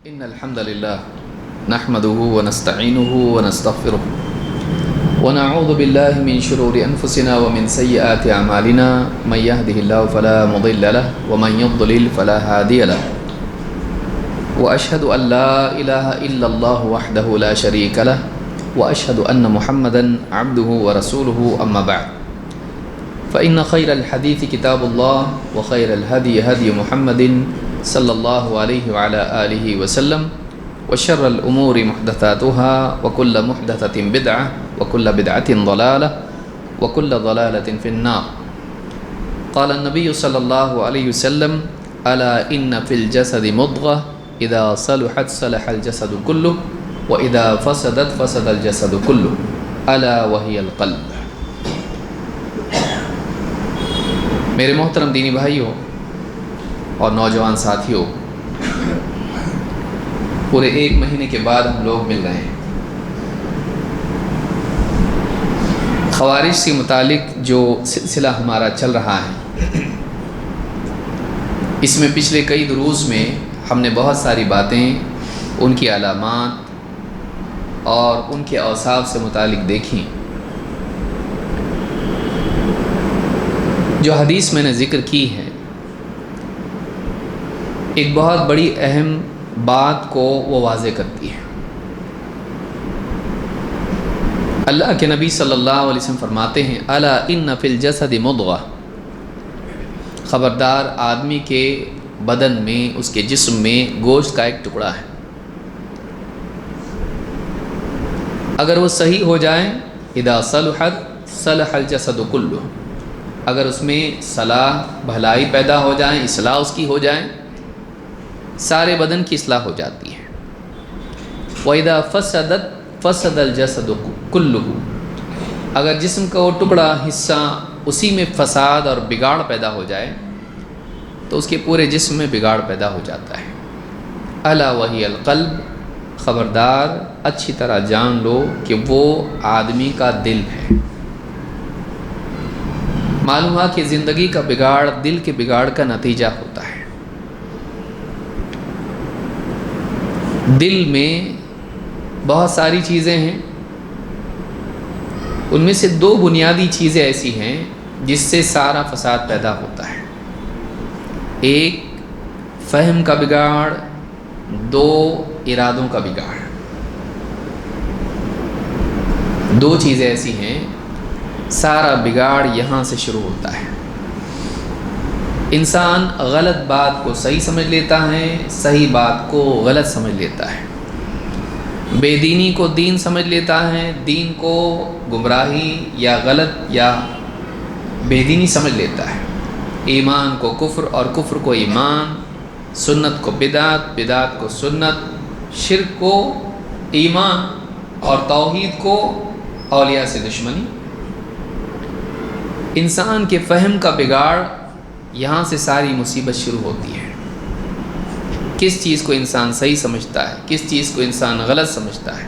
إن الحمد لله نحمده ونستعينه ونستغفره ونعوذ بالله من شرور أنفسنا ومن سيئات أعمالنا من يهده الله فلا مضل له ومن يضلل فلا هادي له وأشهد أن لا إله إلا الله وحده لا شريك له وأشهد أن محمدا عبده ورسوله أما بعد فإن خير الحديث كتاب الله وخير الهدي هدي محمد صلى الله عليه وعلى آله وسلم وشر الأمور محدثاتها وكل محدثة بدعة وكل بدعة ضلالة وكل ضلالة في النار. قال النبي صلى الله عليه وسلم ألا إن في الجسد مضغة إذا صلحت صلح الجسد كله وإذا فسدت فسد الجسد كله ألا وهي القلب. میرے محترم دینی بھائیوں اور نوجوان ساتھیوں، پورے 1 مہینے کے بعد ہم لوگ مل رہے ہیں۔ خوارج سے متعلق جو سلسلہ ہمارا چل رہا ہے، اس میں پچھلے کئی دروس میں ہم نے بہت ساری باتیں ان کی علامات اور ان کے اوصاف سے متعلق دیکھیں۔ جو حدیث میں نے ذکر کی ہے، ایک بہت بڑی اہم بات کو وہ واضح کرتی ہے۔ اللہ کے نبی صلی اللہ علیہ وسلم فرماتے ہیں الا ان فی الجسد مضغہ، خبردار آدمی کے بدن میں، اس کے جسم میں گوشت کا ایک ٹکڑا ہے، اگر وہ صحیح ہو جائے اذا صلحت صلح الجسد کلہ، اگر اس میں صلاح بھلائی پیدا ہو جائے، اصلاح اس کی ہو جائے، سارے بدن کی اصلاح ہو جاتی ہے۔ وَإِذَا فَسَدَتْ فَسَدَ الْجَسَدُ كُلُّهُ، اگر جسم کا وہ ٹکڑا حصہ اسی میں فساد اور بگاڑ پیدا ہو جائے تو اس کے پورے جسم میں بگاڑ پیدا ہو جاتا ہے۔ الا وہی القلب، خبردار اچھی طرح جان لو کہ وہ آدمی کا دل ہے۔ معلوم ہے کہ زندگی کا بگاڑ دل کے بگاڑ کا نتیجہ ہوتا ہے۔ دل میں بہت ساری چیزیں ہیں، ان میں سے 2 بنیادی چیزیں ایسی ہیں جس سے سارا فساد پیدا ہوتا ہے۔ ایک فہم کا بگاڑ، 2 ارادوں کا بگاڑ۔ 2 چیزیں ایسی ہیں، سارا بگاڑ یہاں سے شروع ہوتا ہے۔ انسان غلط بات کو صحیح سمجھ لیتا ہے، صحیح بات کو غلط سمجھ لیتا ہے، بے دینی کو دین سمجھ لیتا ہے، دین کو گمراہی یا غلط یا بے دینی سمجھ لیتا ہے، ایمان کو کفر اور کفر کو ایمان، سنت کو بدعت، بدعت کو سنت، شرک کو ایمان اور توحید کو اولیاء سے دشمنی۔ انسان کے فہم کا بگاڑ، یہاں سے ساری مصیبت شروع ہوتی ہے۔ کس چیز کو انسان صحیح سمجھتا ہے، کس چیز کو انسان غلط سمجھتا ہے،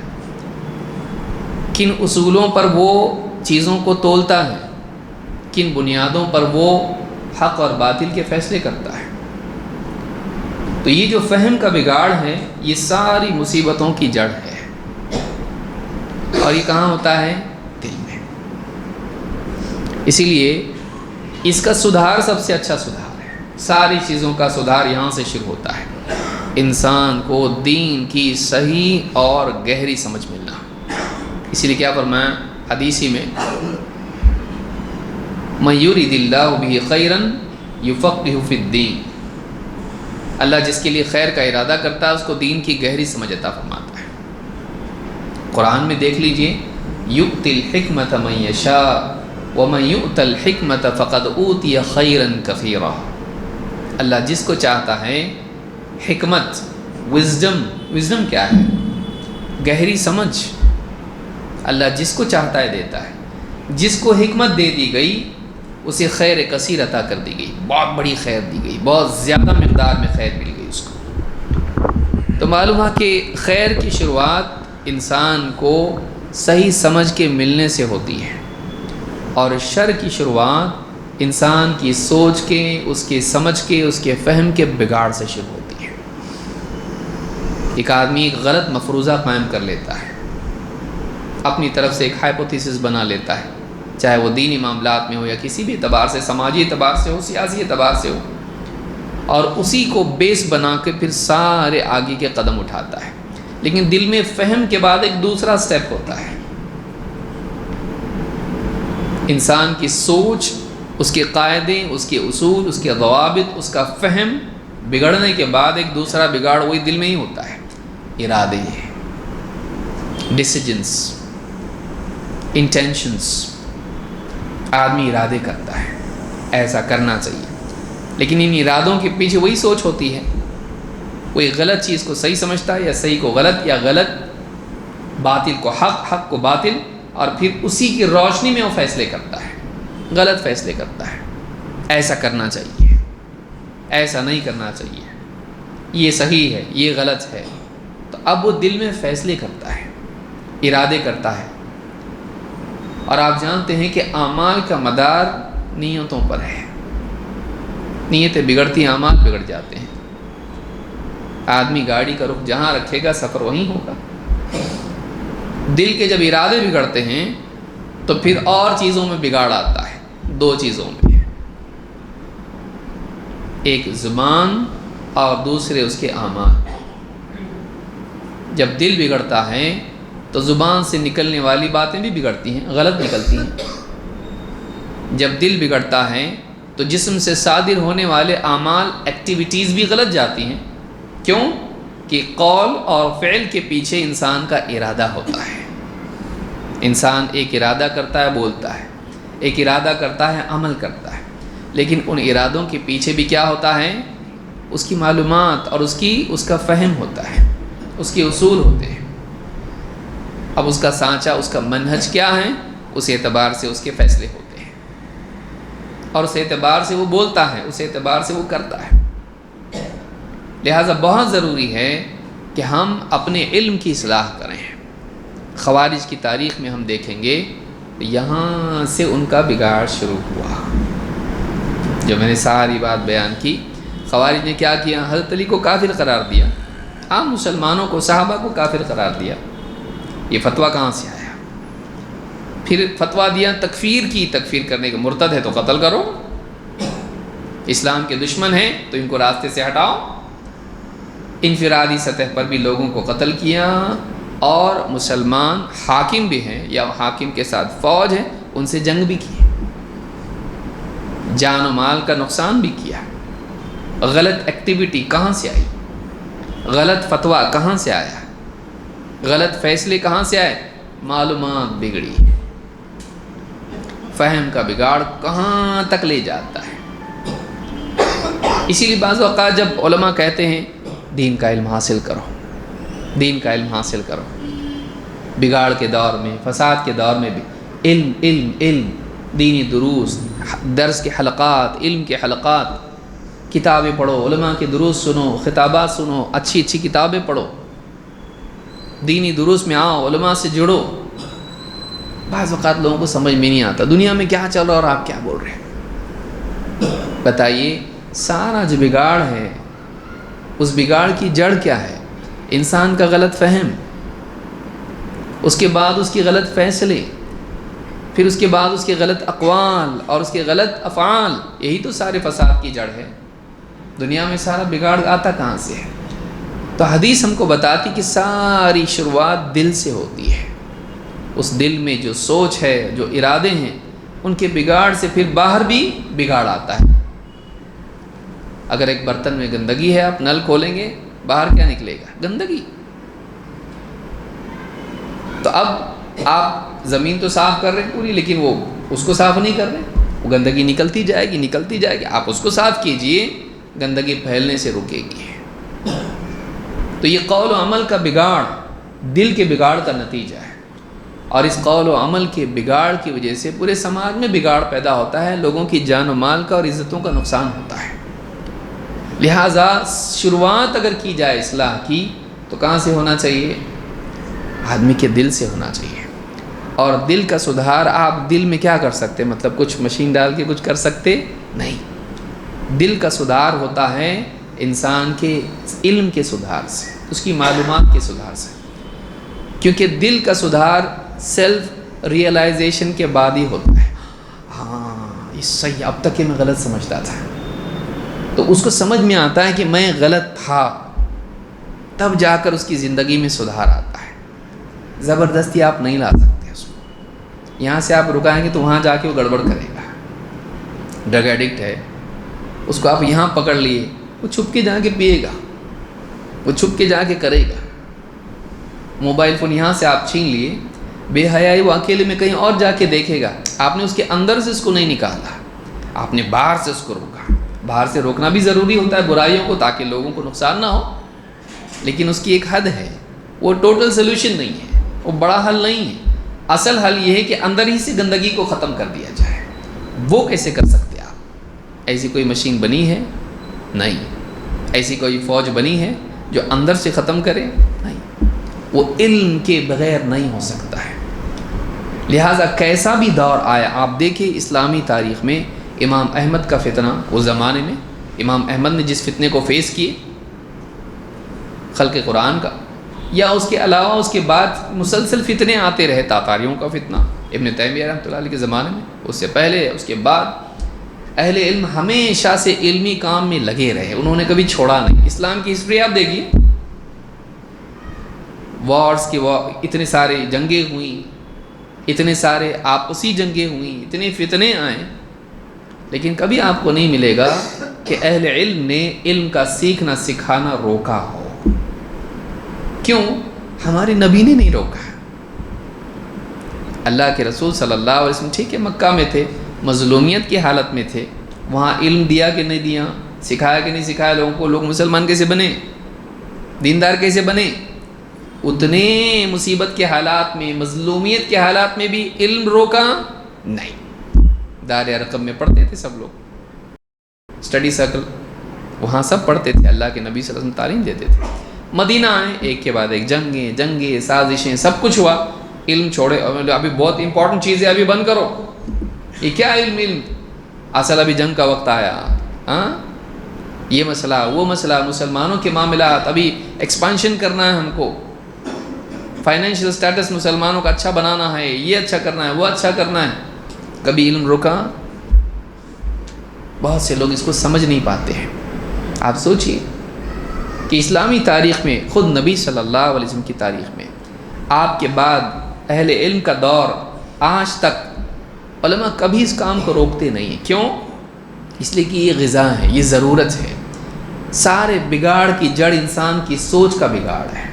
کن اصولوں پر وہ چیزوں کو تولتا ہے، کن بنیادوں پر وہ حق اور باطل کے فیصلے کرتا ہے۔ تو یہ جو فہم کا بگاڑ ہے، یہ ساری مصیبتوں کی جڑ ہے، اور یہ کہاں ہوتا ہے؟ دل میں۔ اسی لیے اس کا سدھار سب سے اچھا سدھار ہے۔ ساری چیزوں کا سدھار یہاں سے شروع ہوتا ہے، انسان کو دین کی صحیح اور گہری سمجھ ملنا۔ اسی لیے کیا فرمایا حدیثی میں، مَن یُرِدِ اللَّهُ بِهِ خَیْرًا یُفَقِّهُ فِی الدِّین، اللہ جس کے لیے خیر کا ارادہ کرتا ہے اس کو دین کی گہری سمجھ عطا فرماتا ہے۔ قرآن میں دیکھ لیجئے، یُؤْتِی الْحِکْمَةَ مَن یشاء وَمَن یُؤْتَ الْحِکْمَةَ فَقَدْ أُوتِیَ خَیْرًا کَثِیرًا، اللہ جس کو چاہتا ہے حکمت، وزڈم کیا ہے؟ گہری سمجھ، اللہ جس کو چاہتا ہے دیتا ہے۔ جس کو حکمت دے دی گئی اسے خیر کثیر عطا کر دی گئی، بہت بڑی خیر دی گئی، بہت زیادہ مقدار میں خیر مل گئی اس کو۔ تو معلوم ہے کہ خیر کی شروعات انسان کو صحیح سمجھ کے ملنے سے ہوتی ہے، اور شر کی شروعات انسان کی سوچ کے، اس کے سمجھ کے، اس کے فہم کے بگاڑ سے شروع ہوتی ہے۔ ایک آدمی ایک غلط مفروضہ قائم کر لیتا ہے، اپنی طرف سے ایک ہائپوتھیسس بنا لیتا ہے، چاہے وہ دینی معاملات میں ہو یا کسی بھی اعتبار سے، سماجی اعتبار سے ہو، سیاسی اعتبار سے ہو، اور اسی کو بیس بنا کے پھر سارے آگے کے قدم اٹھاتا ہے۔ لیکن دل میں فہم کے بعد ایک دوسرا سٹیپ ہوتا ہے، انسان کی سوچ، اس کے قاعدے، اس کے اصول، اس کے ضوابط، اس کا فہم بگڑنے کے بعد ایک دوسرا بگاڑ وہی دل میں ہی ہوتا ہے، ارادے، ڈیسیجنس، انٹینشنس۔ آدمی ارادے کرتا ہے ایسا کرنا چاہیے، لیکن ان ارادوں کے پیچھے وہی سوچ ہوتی ہے، وہ ایک غلط چیز کو صحیح سمجھتا ہے یا صحیح کو غلط، یا غلط باطل کو حق، حق کو باطل، اور پھر اسی کی روشنی میں وہ فیصلے کرتا ہے، غلط فیصلے کرتا ہے۔ ایسا کرنا چاہیے، ایسا نہیں کرنا چاہیے، یہ صحیح ہے، یہ غلط ہے، تو اب وہ دل میں فیصلے کرتا ہے، ارادے کرتا ہے۔ اور آپ جانتے ہیں کہ اعمال کا مدار نیتوں پر ہے، نیتیں بگڑتی، اعمال بگڑ جاتے ہیں۔ آدمی گاڑی کا رخ جہاں رکھے گا سفر وہیں ہوگا۔ دل کے جب ارادے بگڑتے ہیں تو پھر اور چیزوں میں بگاڑ آتا ہے، دو چیزوں میں، ایک زبان اور دوسرے اس کے اعمال۔ جب دل بگڑتا ہے تو زبان سے نکلنے والی باتیں بھی بگڑتی ہیں، غلط نکلتی ہیں۔ جب دل بگڑتا ہے تو جسم سے صادر ہونے والے اعمال، ایکٹیویٹیز بھی غلط جاتی ہیں۔ کیوں؟ کہ قول اور فعل کے پیچھے انسان کا ارادہ ہوتا ہے۔ انسان ایک ارادہ کرتا ہے، بولتا ہے، ایک ارادہ کرتا ہے، عمل کرتا ہے، لیکن ان ارادوں کے پیچھے بھی کیا ہوتا ہے؟ اس کی معلومات اور اس کا فہم ہوتا ہے، اس کے اصول ہوتے ہیں۔ اب اس کا سانچہ، اس کا منہج کیا ہے، اس اعتبار سے اس کے فیصلے ہوتے ہیں، اور اس اعتبار سے وہ بولتا ہے، اس اعتبار سے وہ کرتا ہے۔ لہٰذا بہت ضروری ہے کہ ہم اپنے علم کی اصلاح کریں۔ خوارج کی تاریخ میں ہم دیکھیں گے یہاں سے ان کا بگاڑ شروع ہوا۔ جو میں نے ساری بات بیان کی، خوارج نے کیا کیا؟ حضرت علی کو کافر قرار دیا، عام مسلمانوں کو، صحابہ کو کافر قرار دیا۔ یہ فتویٰ کہاں سے آیا؟ پھر فتویٰ دیا تکفیر کی، تکفیر کرنے کے، مرتد ہے تو قتل کرو، اسلام کے دشمن ہیں تو ان کو راستے سے ہٹاؤ۔ انفرادی سطح پر بھی لوگوں کو قتل کیا، اور مسلمان حاکم بھی ہیں یا حاکم کے ساتھ فوج ہے، ان سے جنگ بھی کی، جان و مال کا نقصان بھی کیا۔ غلط ایکٹیویٹی کہاں سے آئی؟ غلط فتویٰ کہاں سے آیا؟ غلط فیصلے کہاں سے آئے؟ معلومات بگڑی، فہم کا بگاڑ کہاں تک لے جاتا ہے۔ اسی لیے بعض اوقات جب علماء کہتے ہیں دین کا علم حاصل کرو، دین کا علم حاصل کرو، بگاڑ کے دور میں، فساد کے دور میں بھی علم علم علم، دینی دروس، درس کے حلقات، علم کے حلقات، کتابیں پڑھو، علماء کے دروس سنو، خطابات سنو، اچھی اچھی کتابیں پڑھو، دینی دروس میں آؤ، علماء سے جڑو۔ بعض اوقات لوگوں کو سمجھ میں نہیں آتا دنیا میں کیا چل رہا اور آپ کیا بول رہے ہیں۔ بتائیے، سارا جو بگاڑ ہے اس بگاڑ کی جڑ کیا ہے؟ انسان کا غلط فہم، اس کے بعد اس کی غلط فیصلے، پھر اس کے بعد اس کے غلط اقوال اور اس کے غلط افعال، یہی تو سارے فساد کی جڑ ہے۔ دنیا میں سارا بگاڑ آتا کہاں سے ہے؟ تو حدیث ہم کو بتاتی کہ ساری شروعات دل سے ہوتی ہے۔ اس دل میں جو سوچ ہے، جو ارادے ہیں، ان کے بگاڑ سے پھر باہر بھی بگاڑ آتا ہے۔ اگر ایک برتن میں گندگی ہے، آپ نل کھولیں گے، باہر کیا نکلے گا؟ گندگی۔ تو اب آپ زمین تو صاف کر رہے ہیں پوری، لیکن وہ اس کو صاف نہیں کر رہے، وہ گندگی نکلتی جائے گی، نکلتی جائے گی۔ آپ اس کو صاف کیجئے، گندگی پھیلنے سے رکے گی۔ تو یہ قول و عمل کا بگاڑ دل کے بگاڑ کا نتیجہ ہے، اور اس قول و عمل کے بگاڑ کی وجہ سے پورے سماج میں بگاڑ پیدا ہوتا ہے، لوگوں کی جان و مال کا اور عزتوں کا نقصان ہوتا ہے۔ لہٰذا شروعات اگر کی جائے اصلاح کی تو کہاں سے ہونا چاہیے؟ آدمی کے دل سے ہونا چاہیے۔ اور دل کا سدھار آپ دل میں کیا کر سکتے؟ مطلب کچھ مشین ڈال کے کچھ کر سکتے نہیں۔ دل کا سدھار ہوتا ہے انسان کے علم کے سدھار سے۔ اس کی معلومات کے سدھار سے، کیونکہ دل کا سدھار سیلف ریئلائزیشن کے بعد ہی ہوتا ہے. ہاں یہ صحیح، اب تک کہ میں غلط سمجھتا تھا، تو اس کو سمجھ میں آتا ہے کہ میں غلط تھا، تب جا کر اس کی زندگی میں سدھار آتا ہے. زبردستی آپ نہیں لا سکتے اس کو، یہاں سے آپ رکائیں گے تو وہاں جا کے وہ گڑبڑ کرے گا. ڈرگ ایڈکٹ ہے، اس کو آپ یہاں پکڑ لیے، وہ چھپ کے جا کے پیے گا، وہ چھپ کے جا کے کرے گا. موبائل فون یہاں سے آپ چھین لیے، بے حیائی وہ اکیلے میں کہیں اور جا کے دیکھے گا. آپ نے اس کے اندر سے اس کو نہیں نکالا، آپ نے باہر سے اس کو روکا. باہر سے روکنا بھی ضروری ہوتا ہے برائیوں کو، تاکہ لوگوں کو نقصان نہ ہو، لیکن اس کی ایک حد ہے. وہ ٹوٹل سلوشن نہیں ہے، وہ بڑا حل نہیں ہے. اصل حل یہ ہے کہ اندر ہی سے گندگی کو ختم کر دیا جائے. وہ کیسے کر سکتے آپ؟ ایسی کوئی مشین بنی ہے؟ نہیں. ایسی کوئی فوج بنی ہے جو اندر سے ختم کرے؟ نہیں. وہ علم کے بغیر نہیں ہو سکتا ہے. لہٰذا کیسا بھی دور آیا، آپ دیکھیں اسلامی تاریخ میں امام احمد کا فتنہ، اس زمانے میں امام احمد نے جس فتنے کو فیس کیے خلق قرآن کا، یا اس کے علاوہ اس کے بعد مسلسل فتنے آتے رہے. تاتاریوں کا فتنہ ابن تیمیہ رحمۃ اللہ علیہ کے زمانے میں، اس سے پہلے، اس کے بعد اہل علم ہمیشہ سے علمی کام میں لگے رہے، انہوں نے کبھی چھوڑا نہیں. اسلام کی ہسٹری آپ دیکھیے، وارز کے اتنے سارے جنگیں ہوئیں، اتنے سارے آپسی جنگیں ہوئیں، اتنے فتنے آئیں، لیکن کبھی آپ کو نہیں ملے گا کہ اہل علم نے علم کا سیکھنا سکھانا روکا ہو. کیوں؟ ہمارے نبی نے نہیں روکا. اللہ کے رسول صلی اللہ علیہ وسلم ٹھیک ہے مکہ میں تھے، مظلومیت کی حالت میں تھے، وہاں علم دیا کہ نہیں دیا، سکھایا کہ نہیں سکھایا لوگوں کو، لوگ مسلمان کیسے بنے، دیندار کیسے بنے. اتنے مصیبت کے حالات میں، مظلومیت کے حالات میں بھی علم روکا نہیں. دار ارقم میں پڑھتے تھے سب لوگ، اسٹڈی سرکل وہاں سب پڑھتے تھے، اللہ کے نبی صلی اللہ علیہ وسلم تعلیم دیتے تھے. مدینہ آئے، ایک کے بعد ایک جنگیں سازشیں سب کچھ ہوا. علم چھوڑے، ابھی بہت امپورٹنٹ چیز ہے، ابھی بند کرو. یہ کیا علم اصل ابھی جنگ کا وقت آیا. ہاں یہ مسئلہ وہ مسئلہ، مسلمانوں کے معاملات، ابھی ایکسپانشن کرنا ہے ہم کو، فائنینشیل سٹیٹس مسلمانوں کا اچھا بنانا ہے، یہ اچھا کرنا ہے، وہ اچھا کرنا ہے. کبھی علم روکا؟ بہت سے لوگ اس کو سمجھ نہیں پاتے ہیں. آپ سوچئے کہ اسلامی تاریخ میں، خود نبی صلی اللہ علیہ وسلم کی تاریخ میں، آپ کے بعد اہل علم کا دور، آج تک علماء کبھی اس کام کو روکتے نہیں ہیں. کیوں؟ اس لیے کہ یہ غذا ہے، یہ ضرورت ہے. سارے بگاڑ کی جڑ انسان کی سوچ کا بگاڑ ہے،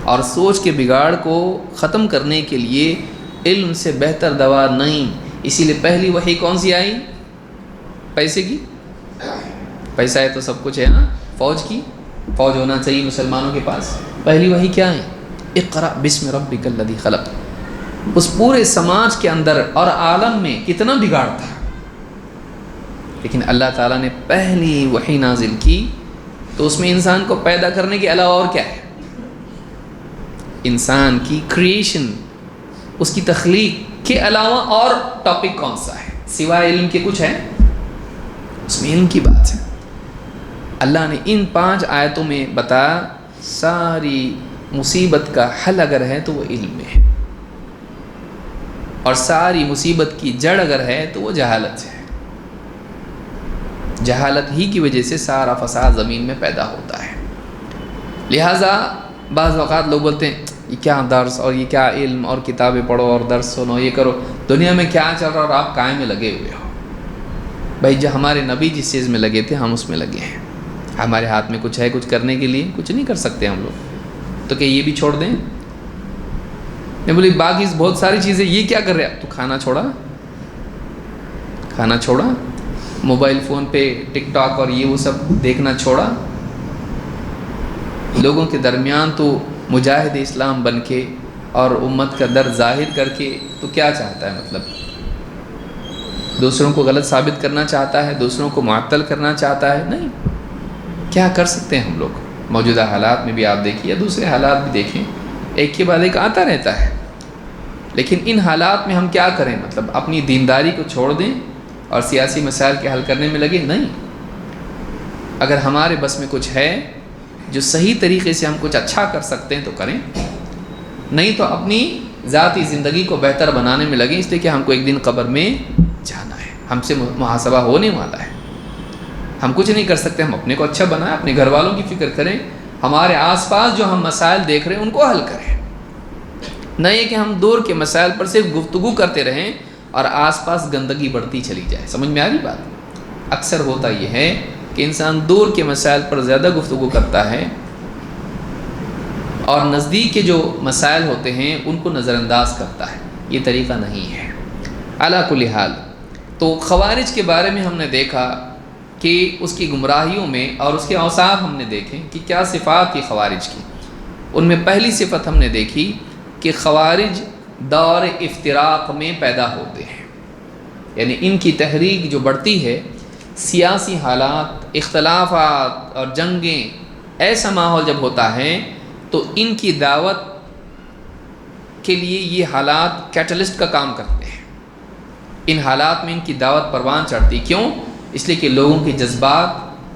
اور سوچ کے بگاڑ کو ختم کرنے کے لیے علم سے بہتر دوا نہیں. اسی لیے پہلی وحی کون سی آئی؟ پیسے کی. پیسہ ہے تو سب کچھ ہے. نا فوج کی، فوج ہونا چاہیے مسلمانوں کے پاس. پہلی وحی کیا ہے؟ اقرأ بسم ربک الذی خلق. اس پورے سماج کے اندر اور عالم میں کتنا بگاڑ تھا، لیکن اللہ تعالیٰ نے پہلی وحی نازل کی تو اس میں انسان کو پیدا کرنے کے علاوہ اور کیا ہے؟ انسان کی کریشن، اس کی تخلیق کے علاوہ اور ٹاپک کون سا ہے سوائے علم کے؟ کچھ ہے؟ اس میں علم کی بات ہے. اللہ نے ان 5 آیتوں میں بتایا ساری مصیبت کا حل اگر ہے تو وہ علم میں ہے، اور ساری مصیبت کی جڑ اگر ہے تو وہ جہالت ہے. جہالت ہی کی وجہ سے سارا فساد زمین میں پیدا ہوتا ہے. لہٰذا بعض اوقات لوگ بولتے ہیں یہ کیا درس اور یہ کیا علم اور کتابیں پڑھو اور درس سنو، یہ کرو، دنیا میں کیا چل رہا اور آپ قائم میں لگے ہوئے ہو. بھائی جو ہمارے نبی جس چیز میں لگے تھے ہم اس میں لگے ہیں. ہمارے ہاتھ میں کچھ ہے کچھ کرنے کے لیے؟ کچھ نہیں کر سکتے ہم لوگ. تو کہ یہ بھی چھوڑ دیں؟ میں بولی باقی بہت ساری چیزیں، یہ کیا کر رہے آپ؟ تو کھانا چھوڑا، موبائل فون پہ ٹک ٹاک اور یہ وہ سب دیکھنا چھوڑا. لوگوں کے درمیان تو مجاہد اسلام بن کے اور امت کا درد ظاہر کر کے تو کیا چاہتا ہے؟ مطلب دوسروں کو غلط ثابت کرنا چاہتا ہے، دوسروں کو معطل کرنا چاہتا ہے؟ نہیں. کیا کر سکتے ہیں ہم لوگ؟ موجودہ حالات میں بھی آپ دیکھیے یا دوسرے حالات بھی دیکھیں، ایک کے بعد ایک آتا رہتا ہے. لیکن ان حالات میں ہم کیا کریں؟ مطلب اپنی دینداری کو چھوڑ دیں اور سیاسی مسائل کے حل کرنے میں لگے؟ نہیں. اگر ہمارے بس میں کچھ ہے جو صحیح طریقے سے ہم کچھ اچھا کر سکتے ہیں تو کریں، نہیں تو اپنی ذاتی زندگی کو بہتر بنانے میں لگیں، اس لیے کہ ہم کو ایک دن قبر میں جانا ہے، ہم سے محاسبہ ہونے والا ہے۔ ہم کچھ نہیں کر سکتے، ہم اپنے کو اچھا بنائیں، اپنے گھر والوں کی فکر کریں، ہمارے آس پاس جو ہم مسائل دیکھ رہے ہیں ان کو حل کریں، نہ یہ کہ ہم دور کے مسائل پر صرف گفتگو کرتے رہیں اور آس پاس گندگی بڑھتی چلی جائے۔ سمجھ میں آ رہی بات؟ اکثر ہوتا یہ ہے کہ انسان دور کے مسائل پر زیادہ گفتگو کرتا ہے اور نزدیک کے جو مسائل ہوتے ہیں ان کو نظر انداز کرتا ہے، یہ طریقہ نہیں ہے۔ علی کل حال، تو خوارج کے بارے میں ہم نے دیکھا کہ اس کی گمراہیوں میں اور اس کے اوصاف ہم نے دیکھے کہ کیا صفات تھی خوارج کی۔ ان میں پہلی صفت ہم نے دیکھی کہ خوارج دور افتراق میں پیدا ہوتے ہیں، یعنی ان کی تحریک جو بڑھتی ہے، سیاسی حالات، اختلافات اور جنگیں، ایسا ماحول جب ہوتا ہے تو ان کی دعوت کے لیے یہ حالات کیٹلسٹ کا کام کرتے ہیں۔ ان حالات میں ان کی دعوت پروان چڑھتی، کیوں؟ اس لیے کہ لوگوں کے جذبات،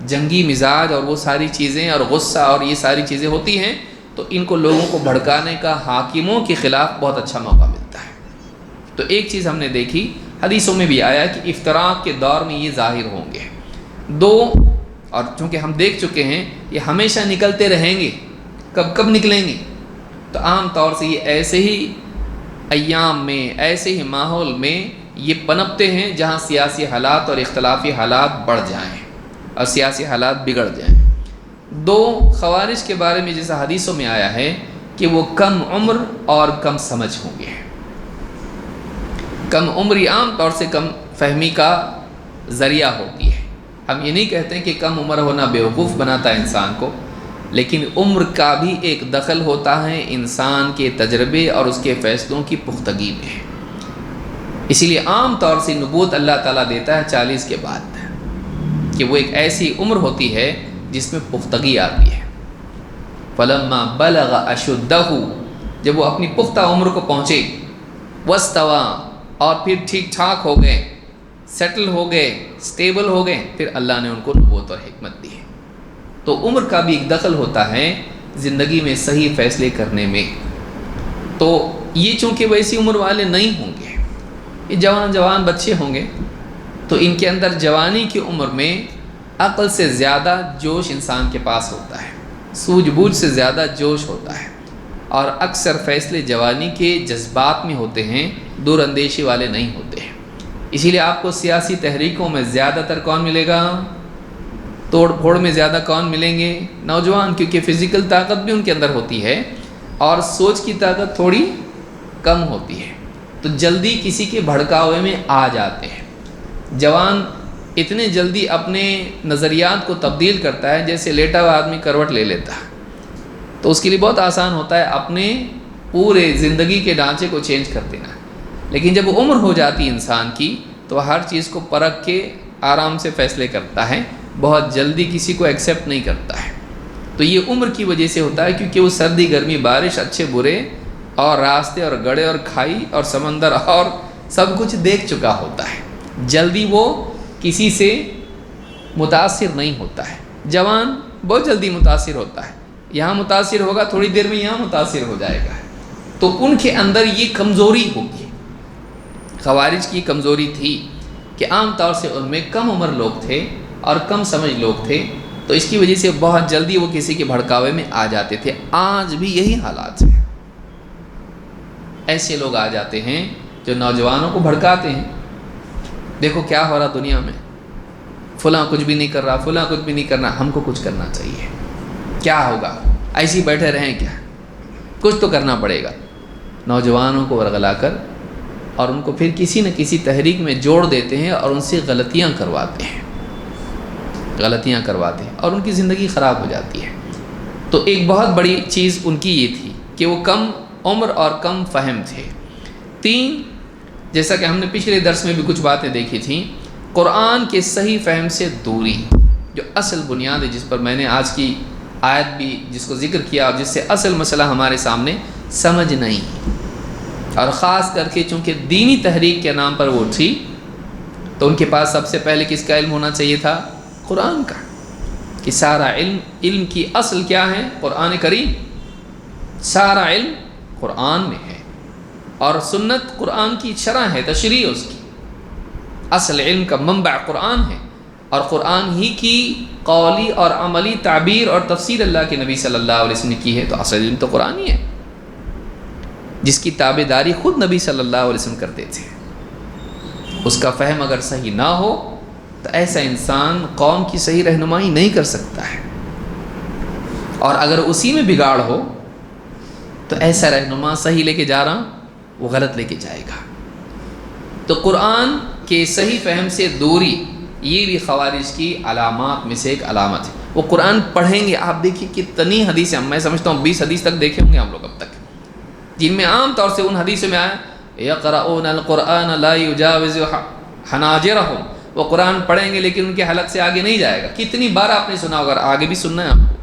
جنگی مزاج اور وہ ساری چیزیں اور غصہ اور یہ ساری چیزیں ہوتی ہیں، تو ان کو لوگوں کو بھڑکانے کا حاکموں کے خلاف بہت اچھا موقع ملتا ہے۔ تو ایک چیز ہم نے دیکھی، حدیثوں میں بھی آیا کہ افتراق کے دور میں یہ ظاہر ہوں گے۔ دو، اور چونکہ ہم دیکھ چکے ہیں یہ ہمیشہ نکلتے رہیں گے، کب نکلیں گے؟ تو عام طور سے یہ ایسے ہی ایام میں، ایسے ہی ماحول میں یہ پنپتے ہیں جہاں سیاسی حالات اور اختلافی حالات بڑھ جائیں اور سیاسی حالات بگڑ جائیں۔ دو، خوارج کے بارے میں جیسا حدیثوں میں آیا ہے کہ وہ کم عمر اور کم سمجھ ہوں گے۔ کم عمری عام طور سے کم فہمی کا ذریعہ ہوتی ہے۔ ہم یہ نہیں کہتے کہ کم عمر ہونا بیوقوف بناتا ہے انسان کو، لیکن عمر کا بھی ایک دخل ہوتا ہے انسان کے تجربے اور اس کے فیصلوں کی پختگی میں۔ اسی لیے عام طور سے نبوت اللہ تعالیٰ دیتا ہے 40 کے بعد، کہ وہ ایک ایسی عمر ہوتی ہے جس میں پختگی آتی ہے۔ فلما بلغ اشدہ، جب وہ اپنی پختہ عمر کو پہنچے، واستوى، اور پھر ٹھیک ٹھاک ہو گئے، سیٹل ہو گئے، سٹیبل ہو گئے، پھر اللہ نے ان کو نبوت اور حکمت دی ہے۔ تو عمر کا بھی ایک دخل ہوتا ہے زندگی میں صحیح فیصلے کرنے میں۔ تو یہ چونکہ ویسی عمر والے نہیں ہوں گے، یہ جوان بچے ہوں گے، تو ان کے اندر جوانی کی عمر میں عقل سے زیادہ جوش انسان کے پاس ہوتا ہے، سوجھ بوجھ سے زیادہ جوش ہوتا ہے، اور اکثر فیصلے جوانی کے جذبات میں ہوتے ہیں، دور اندیشی والے نہیں ہوتے ہیں۔ اسی لیے آپ کو سیاسی تحریکوں میں زیادہ تر کون ملے گا؟ توڑ پھوڑ میں زیادہ کون ملیں گے؟ نوجوان، کیونکہ فزیکل طاقت بھی ان کے اندر ہوتی ہے اور سوچ کی طاقت تھوڑی کم ہوتی ہے، تو جلدی کسی کے بھڑکاوے میں آ جاتے ہیں۔ جوان اتنے جلدی اپنے نظریات کو تبدیل کرتا ہے جیسے لیٹا ہوا آدمی کروٹ لے لیتا ہے، تو اس کے لیے بہت آسان ہوتا ہے اپنے پورے زندگی کے ڈھانچے کو چینج کر دینا۔ لیکن جب عمر ہو جاتی انسان کی تو ہر چیز کو پرکھ کے آرام سے فیصلے کرتا ہے، بہت جلدی کسی کو ایکسیپٹ نہیں کرتا ہے۔ تو یہ عمر کی وجہ سے ہوتا ہے، کیونکہ وہ سردی گرمی بارش اچھے برے اور راستے اور گڑھے اور کھائی اور سمندر اور سب کچھ دیکھ چکا ہوتا ہے، جلدی وہ کسی سے متاثر نہیں ہوتا ہے۔ جوان بہت جلدی متاثر ہوتا ہے، یہاں متاثر ہوگا تھوڑی دیر میں یہاں متاثر ہو جائے گا، تو ان کے اندر یہ کمزوری ہوگی۔ خوارج کی کمزوری تھی کہ عام طور سے ان میں کم عمر لوگ تھے اور کم سمجھ لوگ تھے، تو اس کی وجہ سے بہت جلدی وہ کسی کے بھڑکاوے میں آ جاتے تھے۔ آج بھی یہی حالات ہیں، ایسے لوگ آ جاتے ہیں جو نوجوانوں کو بھڑکاتے ہیں، دیکھو کیا ہو رہا دنیا میں، فلاں کچھ بھی نہیں کر رہا، فلاں کچھ بھی نہیں کرنا، ہم کو کچھ کرنا چاہیے، کیا ہوگا، ایسے ہی بیٹھے رہیں کیا، کچھ تو کرنا پڑے گا۔ نوجوانوں کو ورغلا کر اور ان کو پھر کسی نہ کسی تحریک میں جوڑ دیتے ہیں اور ان سے غلطیاں کرواتے ہیں اور ان کی زندگی خراب ہو جاتی ہے۔ تو ایک بہت بڑی چیز ان کی یہ تھی کہ وہ کم عمر اور کم فہم تھے۔ تین، جیسا کہ ہم نے پچھلے درس میں بھی کچھ باتیں دیکھی تھیں، قرآن کے صحیح فہم سے دوری، جو اصل بنیاد ہے جس پر میں نے آج کی آیت بھی جس کو ذکر کیا اور جس سے اصل مسئلہ ہمارے سامنے سمجھ نہیں، اور خاص کر کے چونکہ دینی تحریک کے نام پر وہ تھی، تو ان کے پاس سب سے پہلے کس کا علم ہونا چاہیے تھا؟ قرآن کا۔ کہ سارا علم کی اصل کیا ہے؟ قرآن کریم. سارا علم قرآن میں ہے، اور سنت قرآن کی شرح ہے، تشریح اس کی. اصل علم کا منبع قرآن ہے، اور قرآن ہی کی قولی اور عملی تعبیر اور تفسیر اللہ کے نبی صلی اللہ علیہ وسلم نے کی ہے. تو اصل علم تو قرآن ہی ہے، جس کی تابع داری خود نبی صلی اللہ علیہ وسلم کرتے تھے. اس کا فہم اگر صحیح نہ ہو تو ایسا انسان قوم کی صحیح رہنمائی نہیں کر سکتا ہے، اور اگر اسی میں بگاڑ ہو تو ایسا رہنما صحیح لے کے جا رہا وہ غلط لے کے جائے گا. تو قرآن کے صحیح فہم سے دوری یہ بھی خوارج کی علامات میں سے ایک علامت ہے. وہ قرآن پڑھیں گے، آپ دیکھیں کتنی حدیثیں، میں سمجھتا ہوں 20 حدیث تک دیکھے ہوں گے ہم لوگ اب تک، جن میں عام طور سے ان حدیثوں میں آیا یقرؤون القرآن لا یجاوز حناجرہم، وہ قرآن پڑھیں گے لیکن ان کے حلق سے آگے نہیں جائے گا. کتنی بار آپ نے سنا ہوگا، آگے بھی سننا ہے آپ کو.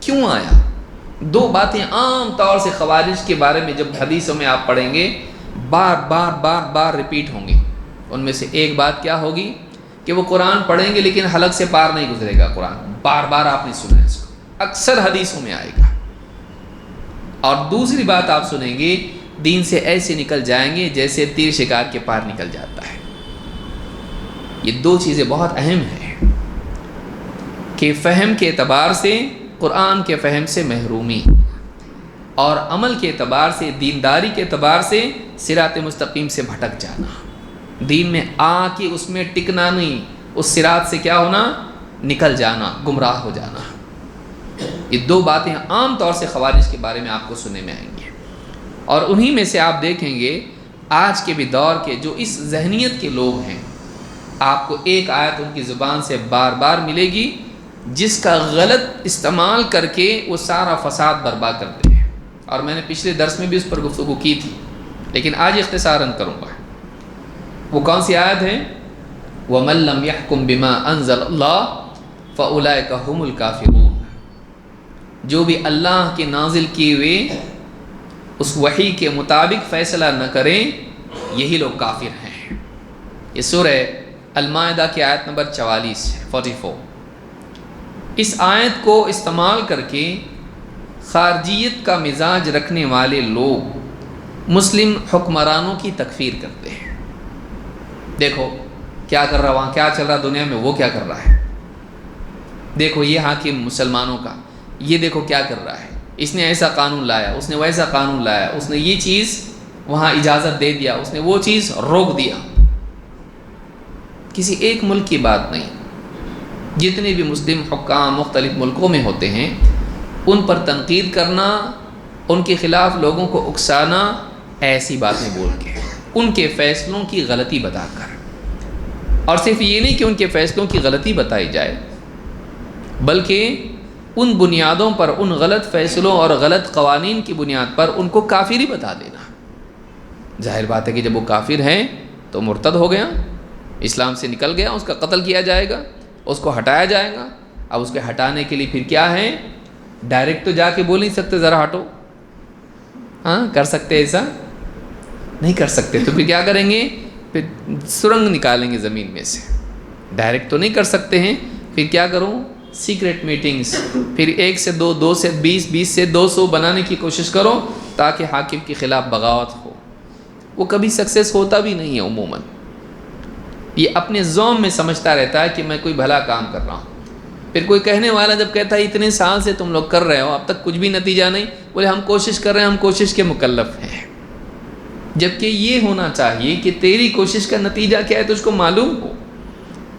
کیوں آیا؟ دو باتیں عام طور سے خوارج کے بارے میں جب حدیثوں میں آپ پڑھیں گے بار بار بار بار ریپیٹ ہوں گے. ان میں سے ایک بات کیا ہوگی کہ وہ قرآن پڑھیں گے لیکن حلق سے پار نہیں گزرے گا قرآن. بار بار آپ نے سنا ہے اس کو، اکثر حدیثوں میں آئے گا. اور دوسری بات آپ سنیں گے، دین سے ایسے نکل جائیں گے جیسے تیر شکار کے پار نکل جاتا ہے. یہ دو چیزیں بہت اہم ہیں کہ فہم کے اعتبار سے قرآن کے فہم سے محرومی، اور عمل کے اعتبار سے، دینداری کے اعتبار سے صراط مستقیم سے بھٹک جانا. دین میں آ کے اس میں ٹکنا نہیں، اس صراط سے کیا ہونا؟ نکل جانا، گمراہ ہو جانا. یہ دو باتیں عام طور سے خوارج کے بارے میں آپ کو سننے میں آئیں گے. اور انہی میں سے آپ دیکھیں گے آج کے بھی دور کے جو اس ذہنیت کے لوگ ہیں، آپ کو ایک آیت ان کی زبان سے بار بار ملے گی جس کا غلط استعمال کر کے وہ سارا فساد برپا کرتے ہیں. اور میں نے پچھلے درس میں بھی اس پر گفتگو کی تھی، لیکن آج اختصاراً کروں گا. وہ کون سی آیت ہے؟ وَمَن لَّمْ يَحْكُم بِمَا أَنزَلَ اللَّهُ فَأُولَٰئِكَ هُمُ الْكَافِرُونَ. جو بھی اللہ کے نازل کیے ہوئے اس وحی کے مطابق فیصلہ نہ کریں، یہی لوگ کافر ہیں. یہ سورہ المائدہ کی آیت نمبر 44. اس آیت کو استعمال کر کے خارجیت کا مزاج رکھنے والے لوگ مسلم حکمرانوں کی تکفیر کرتے ہیں. دیکھو کیا کر رہا وہاں، کیا چل رہا دنیا میں، وہ کیا کر رہا ہے. دیکھو یہ حاکم مسلمانوں کا، یہ دیکھو کیا کر رہا ہے، اس نے ایسا قانون لایا، اس نے ویسا قانون لایا، اس نے یہ چیز وہاں اجازت دے دیا، اس نے وہ چیز روک دیا. کسی ایک ملک کی بات نہیں، جتنے بھی مسلم حکام مختلف ملکوں میں ہوتے ہیں ان پر تنقید کرنا، ان کے خلاف لوگوں کو اکسانا، ایسی باتیں بول کے، ان کے فیصلوں کی غلطی بتا کر. اور صرف یہ نہیں کہ ان کے فیصلوں کی غلطی بتائی جائے، بلکہ ان بنیادوں پر، ان غلط فیصلوں اور غلط قوانین کی بنیاد پر ان کو کافر ہی بتا دینا. ظاہر بات ہے کہ جب وہ کافر ہیں تو مرتد ہو گیا، اسلام سے نکل گیا، اس کا قتل کیا جائے گا، اس کو ہٹایا جائے گا. اب اس کے ہٹانے کے لیے پھر کیا ہے؟ ڈائریکٹ تو جا کے بول نہیں سکتے ذرا ہٹو. ہاں کر سکتے؟ ایسا نہیں کر سکتے. تو پھر کیا کریں گے؟ پھر سرنگ نکالیں گے زمین میں سے. ڈائریکٹ تو نہیں کر سکتے ہیں، پھر کیا کروں؟ سیکرٹ میٹنگز، پھر 1 سے 2، 2 سے 20، 20 سے 200 بنانے کی کوشش کرو تاکہ حاکم کے خلاف بغاوت ہو. وہ کبھی سکسیس ہوتا بھی نہیں ہے عموماً. یہ اپنے ذوم میں سمجھتا رہتا ہے کہ میں کوئی بھلا کام کر رہا ہوں. پھر کوئی کہنے والا جب کہتا ہے اتنے سال سے تم لوگ کر رہے ہو اب تک کچھ بھی نتیجہ نہیں، بولے ہم کوشش کر رہے ہیں، ہم کوشش کے مکلف ہیں. جبکہ یہ ہونا چاہیے کہ تیری کوشش کا نتیجہ کیا ہے تجھ کو معلوم ہو.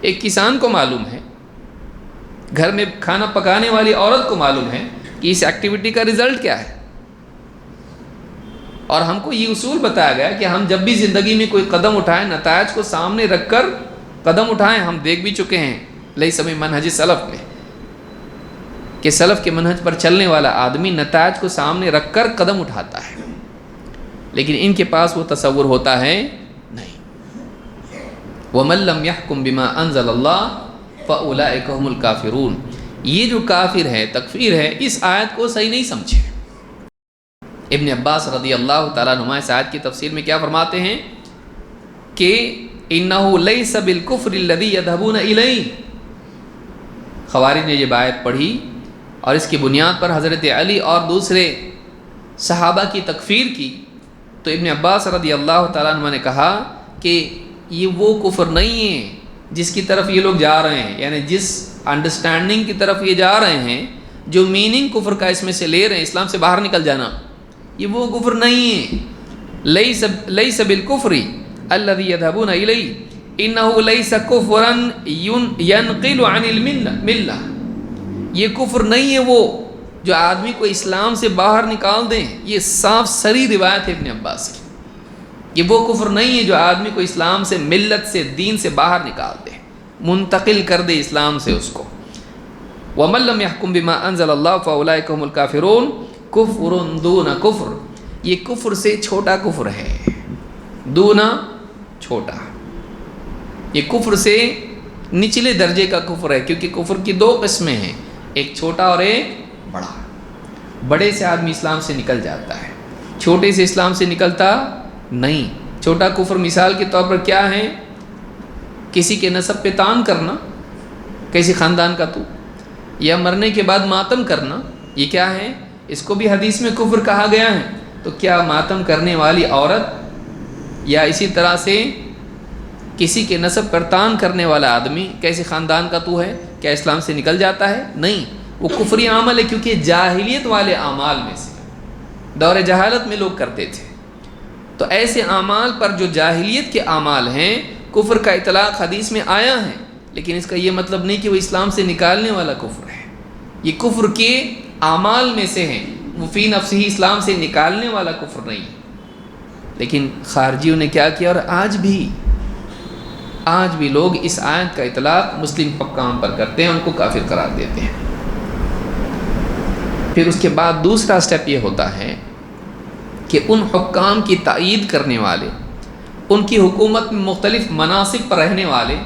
ایک کسان کو معلوم ہے، گھر میں کھانا پکانے والی عورت کو معلوم ہے کہ اس ایکٹیویٹی کا رزلٹ کیا ہے. اور ہم کو یہ اصول بتایا گیا کہ ہم جب بھی زندگی میں کوئی قدم اٹھائیں نتائج کو سامنے رکھ کر قدم اٹھائیں. ہم دیکھ بھی چکے ہیں لیس من منہج سلف میں کہ سلف کے منہج پر چلنے والا آدمی نتائج کو سامنے رکھ کر قدم اٹھاتا ہے، لیکن ان کے پاس وہ تصور ہوتا ہے نہیں. وَمَن لَّمْ يَحْكُم بِمَا أَنزَلَ اللَّهُ فَأُولَٰئِكَ هُمُ الْكَافِرُونَ. یہ جو کافر ہے، تکفیر ہے، اس آیت کو صحیح نہیں سمجھے. ابن عباس رضی اللہ تعالیٰ عنہما اس آیت کی تفسیر میں کیا فرماتے ہیں کہ اِنَّهُ لَيْسَ بِالْكُفْرِ الَّذِي يَذْهَبُونَ إِلَيْهِ. خوارج نے یہ آیت پڑھی اور اس کی بنیاد پر حضرت علی اور دوسرے صحابہ کی تکفیر کی، تو ابن عباس رضی اللہ تعالیٰ عنہ نے کہا کہ یہ وہ کفر نہیں ہے جس کی طرف یہ لوگ جا رہے ہیں، یعنی جس انڈرسٹینڈنگ کی طرف یہ جا رہے ہیں، جو میننگ کفر کا اس میں سے لے رہے ہیں، اسلام سے باہر نکل جانا، یہ وہ کفر نہیں ہے۔ لیس بالکفر الذی یذهبون الیہ انہ لیس کفرا ینقل عن الملہ، یہ کفر نہیں ہے وہ جو آدمی کو اسلام سے باہر نکال دیں۔ یہ صاف سری روایت ہے ابن عباس کی، یہ وہ کفر نہیں ہے جو آدمی کو اسلام سے، ملت سے، دین سے باہر نکال دے، منتقل کر دے اسلام سے اس کو۔ وَمَن لَّمْ يَحْكُم بِمَا أَنزَلَ اللَّهُ فَأُولَٰئِكَ هُمُ الْكَافِرُونَ كُفْرٌ دُونَ کفر، یہ کفر سے چھوٹا کفر ہے، دونا چھوٹا، یہ کفر سے نچلے درجے کا کفر ہے، کیونکہ کفر کی دو قسمیں ہیں، ایک چھوٹا اور ایک بڑا۔ بڑے سے آدمی اسلام سے نکل جاتا ہے، چھوٹے سے اسلام سے نکلتا نہیں۔ چھوٹا کفر مثال کے طور پر کیا ہے؟ کسی کے نسب پہ طعن کرنا، کسی خاندان کا تو، یا مرنے کے بعد ماتم کرنا، یہ کیا ہے؟ اس کو بھی حدیث میں کفر کہا گیا ہے۔ تو کیا ماتم کرنے والی عورت یا اسی طرح سے کسی کے نسب پر طعن کرنے والا آدمی کیسے خاندان کا تو ہے، کیا اسلام سے نکل جاتا ہے؟ نہیں، وہ کفری عمل ہے، کیونکہ جاہلیت والے اعمال میں سے، دور جہالت میں لوگ کرتے تھے۔ تو ایسے اعمال پر جو جاہلیت کے اعمال ہیں، کفر کا اطلاق حدیث میں آیا ہے، لیکن اس کا یہ مطلب نہیں کہ وہ اسلام سے نکالنے والا کفر ہے۔ یہ کفر کے اعمال میں سے ہیں، وہ فی نفسہ ہی اسلام سے نکالنے والا کفر نہیں۔ لیکن خارجیوں نے کیا کیا، اور آج بھی لوگ اس آیت کا اطلاق مسلم حکام پر کرتے ہیں، ان کو کافر قرار دیتے ہیں۔ پھر اس کے بعد دوسرا سٹیپ یہ ہوتا ہے کہ ان حکام کی تائید کرنے والے، ان کی حکومت میں مختلف مناصب پر رہنے والے،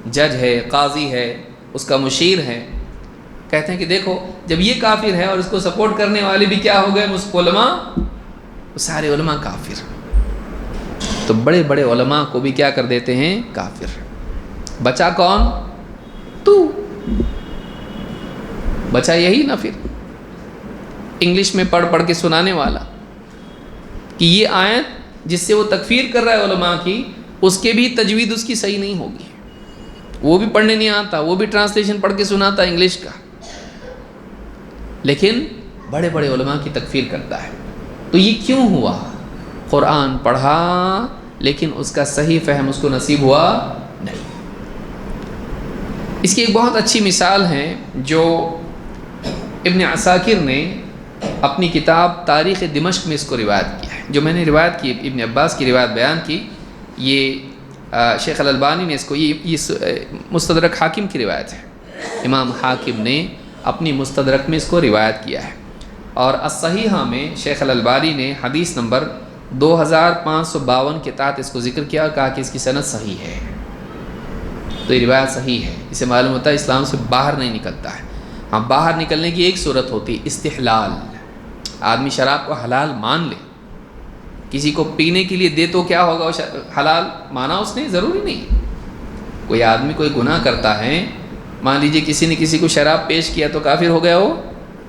جج ہے، قاضی ہے، اس کا مشیر ہے، کہتے ہیں کہ دیکھو جب یہ کافر ہے اور اس کو سپورٹ کرنے والے بھی کیا ہو گئے، علماء، سارے علماء کافر، تو بڑے بڑے علماء کو بھی کیا کر دیتے ہیں، کافر۔ بچا کون؟ تو بچا یہی نا، پھر انگلش میں پڑھ پڑھ کے سنانے والا، کہ یہ آیت جس سے وہ تکفیر کر رہا ہے علماء کی، اس کے بھی تجوید اس کی صحیح نہیں ہوگی، وہ بھی پڑھنے نہیں آتا، وہ بھی ٹرانسلیشن پڑھ کے سناتا ہے انگلش کا، لیکن بڑے بڑے علماء کی تکفیر کرتا ہے۔ تو یہ کیوں ہوا؟ قرآن پڑھا لیکن اس کا صحیح فہم اس کو نصیب ہوا نہیں۔ اس کی ایک بہت اچھی مثال ہے جو ابن عساکر نے اپنی کتاب تاریخ دمشق میں اس کو روایت کیا ہے، جو میں نے روایت کی، ابن عباس کی روایت بیان کی، یہ شیخ الالبانی نے اس کو، یہ مستدرک حاکم کی روایت ہے، امام حاکم نے اپنی مستدرک میں اس کو روایت کیا ہے، اور الصحیحہ میں شیخ الالبانی نے حدیث نمبر 2552 کے تحت اس کو ذکر کیا اور کہا کہ اس کی سند صحیح ہے۔ تو یہ روایت صحیح ہے، اسے معلوم ہوتا ہے اسلام سے باہر نہیں نکلتا ہے۔ ہاں، باہر نکلنے کی ایک صورت ہوتی ہے، استحلال، آدمی شراب کو حلال مان لے، کسی کو پینے کے لیے دے تو کیا ہوگا، وہ حلال مانا اس نے، ضروری نہیں۔ کوئی آدمی کوئی گناہ کرتا ہے، مان لیجئے کسی نے کسی کو شراب پیش کیا تو کافر ہو گیا وہ؟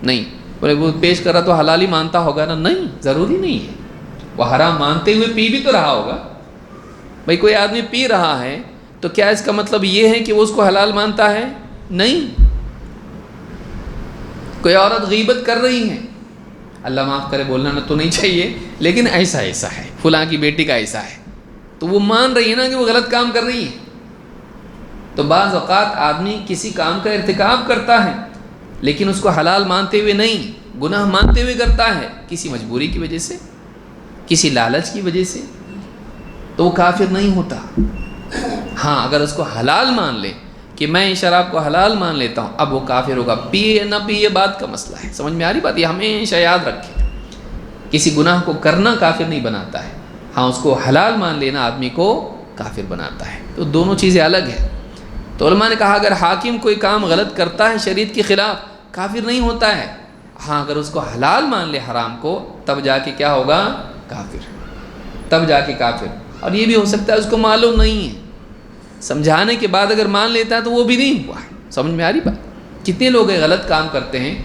نہیں، بولے وہ پیش کر رہا تو حلال ہی مانتا ہوگا نا؟ نہیں، ضروری نہیں ہے، وہ حرام مانتے ہوئے پی بھی تو رہا ہوگا۔ بھائی کوئی آدمی پی رہا ہے تو کیا اس کا مطلب یہ ہے کہ وہ اس کو حلال مانتا ہے؟ نہیں۔ کوئی عورت غیبت کر رہی ہے، اللہ معاف کرے بولنا نہ تو نہیں چاہیے، لیکن ایسا ہے، فلاں کی بیٹی کا ایسا ہے، تو وہ مان رہی ہے نا کہ وہ غلط کام کر رہی ہے۔ تو بعض اوقات آدمی کسی کام کا ارتکاب کرتا ہے لیکن اس کو حلال مانتے ہوئے نہیں، گناہ مانتے ہوئے کرتا ہے، کسی مجبوری کی وجہ سے، کسی لالچ کی وجہ سے، تو وہ کافر نہیں ہوتا۔ ہاں، اگر اس کو حلال مان لے کہ میں شراب کو حلال مان لیتا ہوں، اب وہ کافر ہوگا، پیے نہ پیے بات کا مسئلہ ہے۔ سمجھ میں آ رہی بات؟ یہ ہمیشہ یاد رکھیں، کسی گناہ کو کرنا کافر نہیں بناتا ہے، ہاں اس کو حلال مان لینا آدمی کو کافر بناتا ہے، تو دونوں چیزیں الگ ہیں۔ تو علماء نے کہا اگر حاکم کوئی کام غلط کرتا ہے شریعت کے خلاف، کافر نہیں ہوتا ہے، ہاں اگر اس کو حلال مان لے حرام کو، تب جا کے کیا ہوگا، کافر، تب جا کے کافر۔ اور یہ بھی ہو سکتا ہے اس کو معلوم نہیں ہے، سمجھانے کے بعد اگر مان لیتا ہے تو وہ بھی نہیں ہوا۔ سمجھ میں آ رہی بات؟ کتنے لوگ غلط کام کرتے ہیں،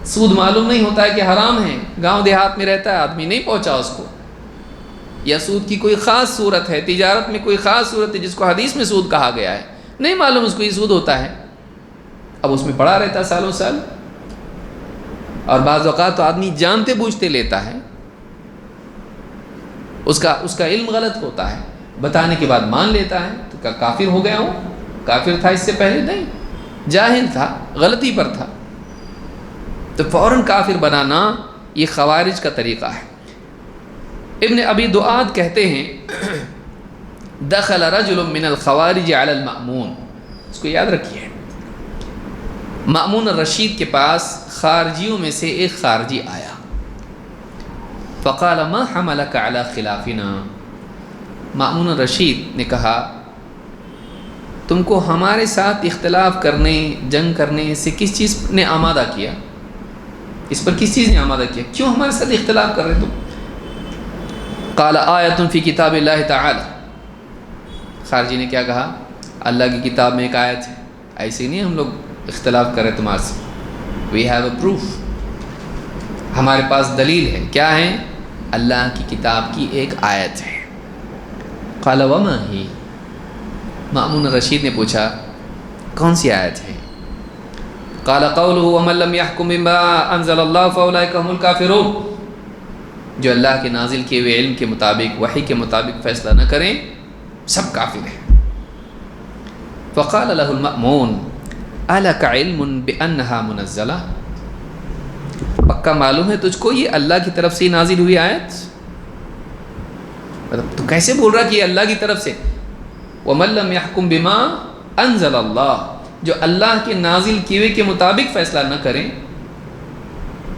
سود معلوم نہیں ہوتا ہے کہ حرام ہے، گاؤں دیہات میں رہتا ہے آدمی، نہیں پہنچا اس کو، یا سود کی کوئی خاص صورت ہے، تجارت میں کوئی خاص صورت ہے جس کو حدیث میں سود کہا گیا ہے، نہیں معلوم اس کو یہ سود ہوتا ہے، اب اس میں پڑا رہتا ہے سالوں سال، اور بعض اوقات تو آدمی جانتے بوجھتے لیتا ہے، اس کا علم غلط ہوتا ہے، بتانے کے بعد مان لیتا ہے، تو کیا کافر ہو گیا ہو؟ کافر تھا اس سے پہلے؟ نہیں، جاہل تھا، غلطی پر تھا، تو فوراً کافر بنانا یہ خوارج کا طریقہ ہے۔ ابن ابی دعاد کہتے ہیں دخل رجل من الخوارج علی المأمون، اس کو یاد رکھیے، مأمون الرشید کے پاس خارجیوں میں سے ایک خارجی آیا، فقال ما حملك علی خلافنا، مأمون الرشید نے کہا تم کو ہمارے ساتھ اختلاف کرنے، جنگ کرنے سے کس چیز نے آمادہ کیا، اس پر کس چیز نے آمادہ کیا، کیوں ہمارے ساتھ اختلاف کر رہے تم؟ قال آیۃ فی کتاب اللہ تعالی، خارجی نے کیا کہا؟ اللہ کی کتاب میں ایک آیت ہے، ایسے نہیں ہم لوگ اختلاف کریں تمہارے سے، وی ہیو اے پروف، ہمارے پاس دلیل ہے، کیا ہے؟ اللہ کی کتاب کی ایک آیت ہے۔ قال وما ہی، مأمون رشید نے پوچھا کون سی آیت ہے؟ قال قوله ومن لم يحكم بما انزل الله فاولئك هم الكافرون، جو اللہ کے نازل کیے ہوئے علم کے مطابق، وحی کے مطابق فیصلہ نہ کریں سب کافر ہیں۔ فقال له المأمون ألك علم بأنها منزلہ، پکا معلوم ہے تجھ کو یہ اللہ کی طرف سے نازل ہوئی آیت؟ تو کیسے بول رہا کہ یہ اللہ کی طرف سے؟ وَمَن لَّمْ يَحْكُم بِمَا أَنزَلَ اللَّهُ، جو اللہ کے نازل کیے ہوئے کے مطابق فیصلہ نہ کریں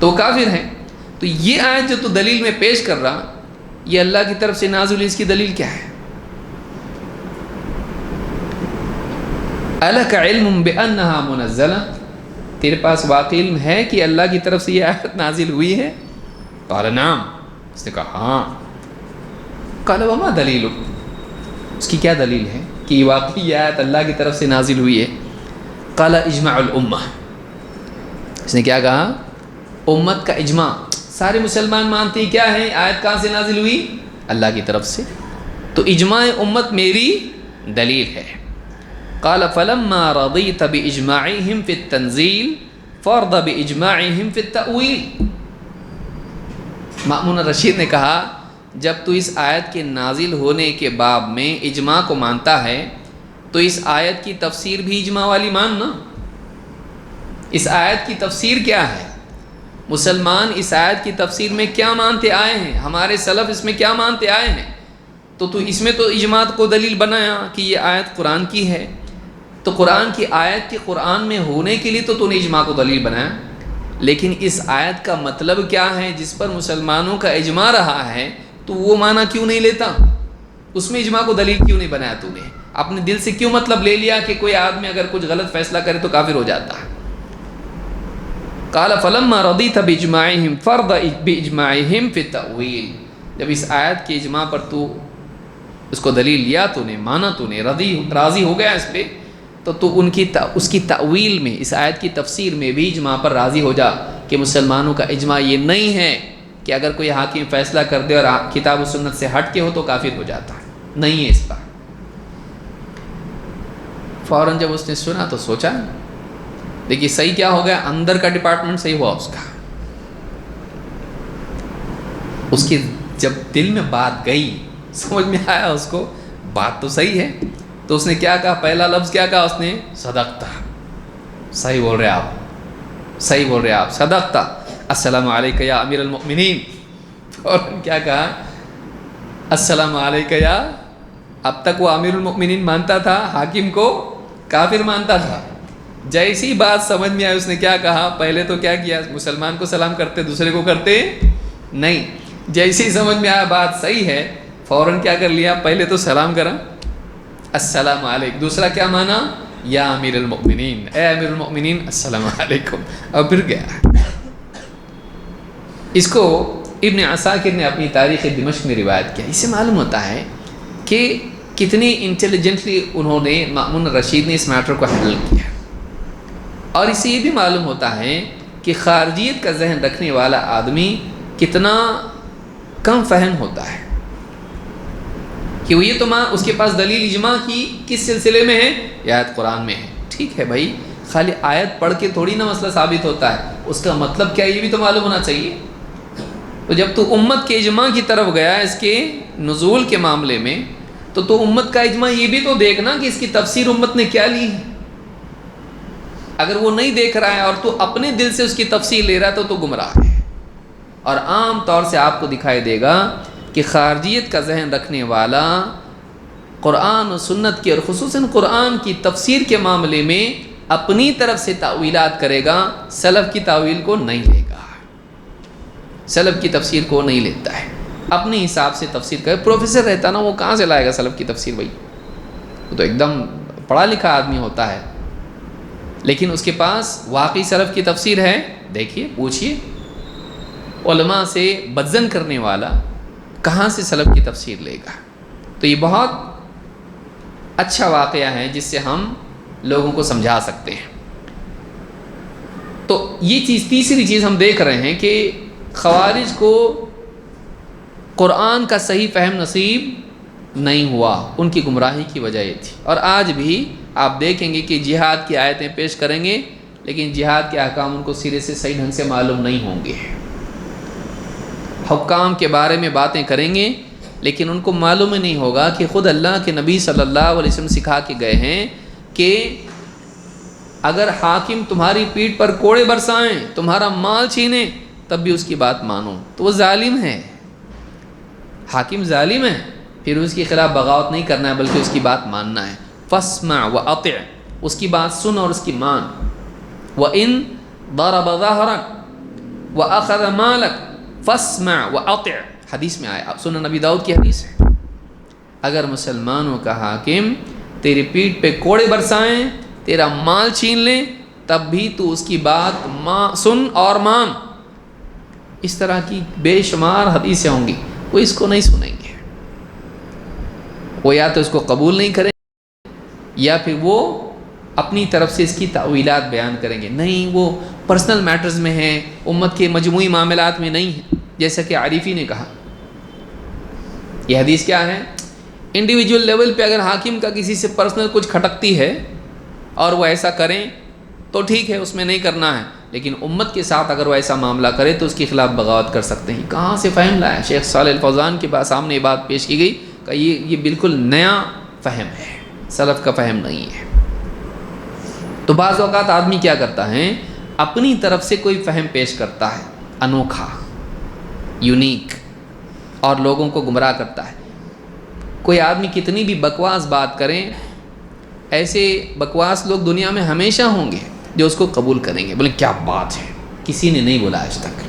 تو کافر ہیں۔ تو یہ آیت جو تو دلیل میں پیش کر رہا، یہ اللہ کی طرف سے نازل ہوئی، اس کی دلیل کیا ہے؟ أَلَكَ عِلْمٌ بِأَنَّهَا مُنَزَّلَةٌ، تیرے پاس واقعی علم ہے کہ اللہ کی طرف سے یہ آیت نازل ہوئی ہے؟ قال نعم، اس نے کہا ہاں۔ قال وما دلیلک، اس کی کیا دلیل ہے کہ یہ واقعی یہ آیت اللہ کی طرف سے نازل ہوئی ہے؟ قال اجماع الامہ، اس نے کیا کہا؟ امت کا اجماع، سارے مسلمان مانتے ہیں کیا ہے آیت کہاں سے نازل ہوئی؟ اللہ کی طرف سے، تو اجماع امت میری دلیل ہے۔ قال فلما رضیت باجماعہم فی التنزیل فرض باجماعہم فی التأویل، مأمون رشید نے کہا جب تو اس آیت کے نازل ہونے کے باب میں اجماع کو مانتا ہے تو اس آیت کی تفسیر بھی اجماع والی ماننا۔ اس آیت کی تفسیر کیا ہے؟ مسلمان اس آیت کی تفسیر میں کیا مانتے آئے ہیں، ہمارے سلف اس میں کیا مانتے آئے ہیں، تو اس میں تو اجماع کو دلیل بنایا کہ یہ آیت قرآن کی ہے، تو قرآن کی آیت کے قرآن میں ہونے کے لیے تو نے اجماع کو دلیل بنایا، لیکن اس آیت کا مطلب کیا ہے جس پر مسلمانوں کا اجماع رہا ہے، تو وہ معنی کیوں نہیں لیتا؟ اس میں اجماع کو دلیل کیوں نہیں بنایا تو نے؟ اپنے دل سے کیوں مطلب لے لیا کہ کوئی آدمی اگر کچھ غلط فیصلہ کرے تو کافر ہو جاتا ہے؟ قال فلما رضیت باجماعہم فرض باجماعہم فی التأویل، جب اس آیت کے اجماع پر تو اس کو دلیل لیا، تو نے مانا، تو نے راضی ہو گیا اس پہ، تو اس کی تأویل میں، اس آیت کی تفسیر میں بھی اجماع پر راضی ہو جا کہ مسلمانوں کا اجماع یہ نہیں ہے کہ اگر کوئی حاکم فیصلہ کر دے اور کتاب و سنت سے ہٹ کے ہو تو کافر ہو جاتا ہے، نہیں ہے اس پر۔ فوراً جب اس نے سنا تو سوچا، دیکھیے صحیح کیا ہو گیا، اندر کا ڈپارٹمنٹ صحیح ہوا اس کا، اس کی جب دل میں بات گئی، سمجھ میں آیا اس کو بات تو صحیح ہے، تو اس نے کیا کہا؟ پہلا لفظ کیا کہا اس نے؟ صدقتا، صحیح بول رہے آپ، صحیح بول رہے آپ، صدقتا، السلام علیکہ یا امیر المؤمنین، اور کیا کہا؟ السلام علیکہ یا، اب تک وہ امیر المؤمنین مانتا تھا، حاکم کو کافر مانتا تھا، جیسی بات سمجھ میں آئی اس نے کیا کہا؟ پہلے تو کیا کیا؟ مسلمان کو سلام کرتے، دوسرے کو کرتے نہیں، جیسی سمجھ میں آیا بات صحیح ہے، فوراً کیا کر لیا؟ پہلے تو سلام کرا، السلام علیکم، دوسرا کیا مانا؟ یا امیر المؤمنین، اے امیر المؤمنین السلام علیکم، اور پھر گیا۔ اس کو ابن عساکر نے اپنی تاریخ دمشق میں روایت کیا۔ اس سے معلوم ہوتا ہے کہ کتنی انٹیلیجنٹلی انہوں نے، مأمون رشید نے اس میٹر کو ہینڈل کیا۔ اور اس سے یہ بھی معلوم ہوتا ہے کہ خارجیت کا ذہن رکھنے والا آدمی کتنا کم فہم ہوتا ہے کہ وہ یہ تو اس کے پاس دلیل اجماع کی کس سلسلے میں ہے، یہ آیت قرآن میں ہے۔ ٹھیک ہے بھائی، خالی آیت پڑھ کے تھوڑی نہ مسئلہ ثابت ہوتا ہے، اس کا مطلب کیا یہ بھی تو معلوم ہونا چاہیے۔ تو جب تو امت کے اجماع کی طرف گیا اس کے نزول کے معاملے میں، تو امت کا اجماع یہ بھی تو دیکھنا کہ اس کی تفسیر امت نے کیا لی ہے۔ اگر وہ نہیں دیکھ رہا ہے اور تو اپنے دل سے اس کی تفسیر لے رہا ہے تو گمراہ ہے۔ اور عام طور سے آپ کو دکھائی دے گا کہ خارجیت کا ذہن رکھنے والا قرآن و سنت کی اور خصوصاً قرآن کی تفسیر کے معاملے میں اپنی طرف سے تاویلات کرے گا، سلف کی تاویل کو نہیں لے گا، سلف کی تفسیر کو نہیں لیتا ہے، اپنے حساب سے تفسیر کرے۔ پروفیسر رہتا نا، وہ کہاں سے لائے گا سلف کی تفسیر بھائی؟ وہ تو ایک دم پڑھا لکھا آدمی ہوتا ہے، لیکن اس کے پاس واقعی سلف کی تفسیر ہے؟ دیکھیے، پوچھیے علماء سے، بدزن کرنے والا کہاں سے سلف کی تفسیر لے گا؟ تو یہ بہت اچھا واقعہ ہے جس سے ہم لوگوں کو سمجھا سکتے ہیں۔ تو یہ چیز، تیسری چیز ہم دیکھ رہے ہیں کہ خوارج کو قرآن کا صحیح فہم نصیب نہیں ہوا، ان کی گمراہی کی وجہ یہ تھی۔ اور آج بھی آپ دیکھیں گے کہ جہاد کی آیتیں پیش کریں گے، لیکن جہاد کے احکام ان کو سرے سے صحیح ڈھنگ سے معلوم نہیں ہوں گے۔ حکام کے بارے میں باتیں کریں گے، لیکن ان کو معلوم ہی نہیں ہوگا کہ خود اللہ کے نبی صلی اللہ علیہ وسلم سکھا کے گئے ہیں کہ اگر حاکم تمہاری پیٹھ پر کوڑے برسائیں، تمہارا مال چھینیں، تب بھی اس کی بات مانو، تو وہ ظالم ہے، حاکم ظالم ہے، پھر اس کے خلاف بغاوت نہیں کرنا ہے بلکہ اس کی بات ماننا ہے۔ فاسمع واطع، اس کی بات سن اور اس کی مان۔ وَإِن ضَرَبَ ظَهْرَكَ وَأَخَذَ مَالَكَ فاسمع واطع، حدیث میں آیا، سنن نبی داؤد کی حدیث ہے۔ اگر مسلمانوں کا حاکم تیری پیٹھ پہ کوڑے برسائیں، تیرا مال چھین لیں، تب بھی تو اس کی بات سن اور مان۔ اس طرح کی بے شمار حدیثیں ہوں گی، وہ اس کو نہیں سنیں گے، وہ یا تو اس کو قبول نہیں کریں یا پھر وہ اپنی طرف سے اس کی تاویلات بیان کریں گے۔ نہیں، وہ پرسنل میٹرز میں ہیں، امت کے مجموعی معاملات میں نہیں ہیں، جیسا کہ عارفی نے کہا۔ یہ حدیث کیا ہے؟ انڈیویجول لیول پہ اگر حاکم کا کسی سے پرسنل کچھ کھٹکتی ہے اور وہ ایسا کریں تو ٹھیک ہے، اس میں نہیں کرنا ہے، لیکن امت کے ساتھ اگر وہ ایسا معاملہ کرے تو اس کے خلاف بغاوت کر سکتے ہیں۔ کہاں سے فہم لایا؟ شیخ صالح الفوزان کے سامنے یہ بات پیش کی گئی کہ یہ بالکل نیا فہم ہے، سلف کا فہم نہیں ہے۔ تو بعض اوقات آدمی کیا کرتا ہے، اپنی طرف سے کوئی فہم پیش کرتا ہے، انوکھا، یونیک، اور لوگوں کو گمراہ کرتا ہے۔ کوئی آدمی کتنی بھی بکواس بات کریں، ایسے بکواس لوگ دنیا میں ہمیشہ ہوں گے جو اس کو قبول کریں گے، بولیں کیا بات ہے، کسی نے نہیں بولا آج تک،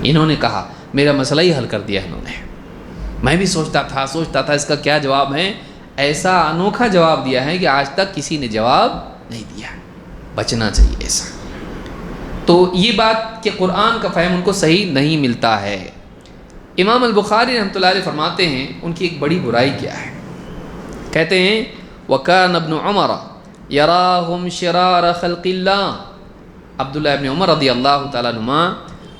انہوں نے کہا، میرا مسئلہ ہی حل کر دیا انہوں نے، میں بھی سوچتا تھا اس کا کیا جواب ہے، ایسا انوکھا جواب دیا ہے کہ آج تک کسی نے جواب نہیں دیا۔ بچنا چاہیے ایسا۔ تو یہ بات کہ قرآن کا فہم ان کو صحیح نہیں ملتا ہے۔ امام البخاری رحمۃ اللہ علیہ فرماتے ہیں ان کی ایک بڑی برائی کیا ہے، کہتے ہیں وَكَانَ ابْنُ عُمَرَ يَرَاهُمْ شِرَارَ خَلْقِ اللَّهِ، عبداللہ ابن عمر رضی اللہ تعالیٰ عنہما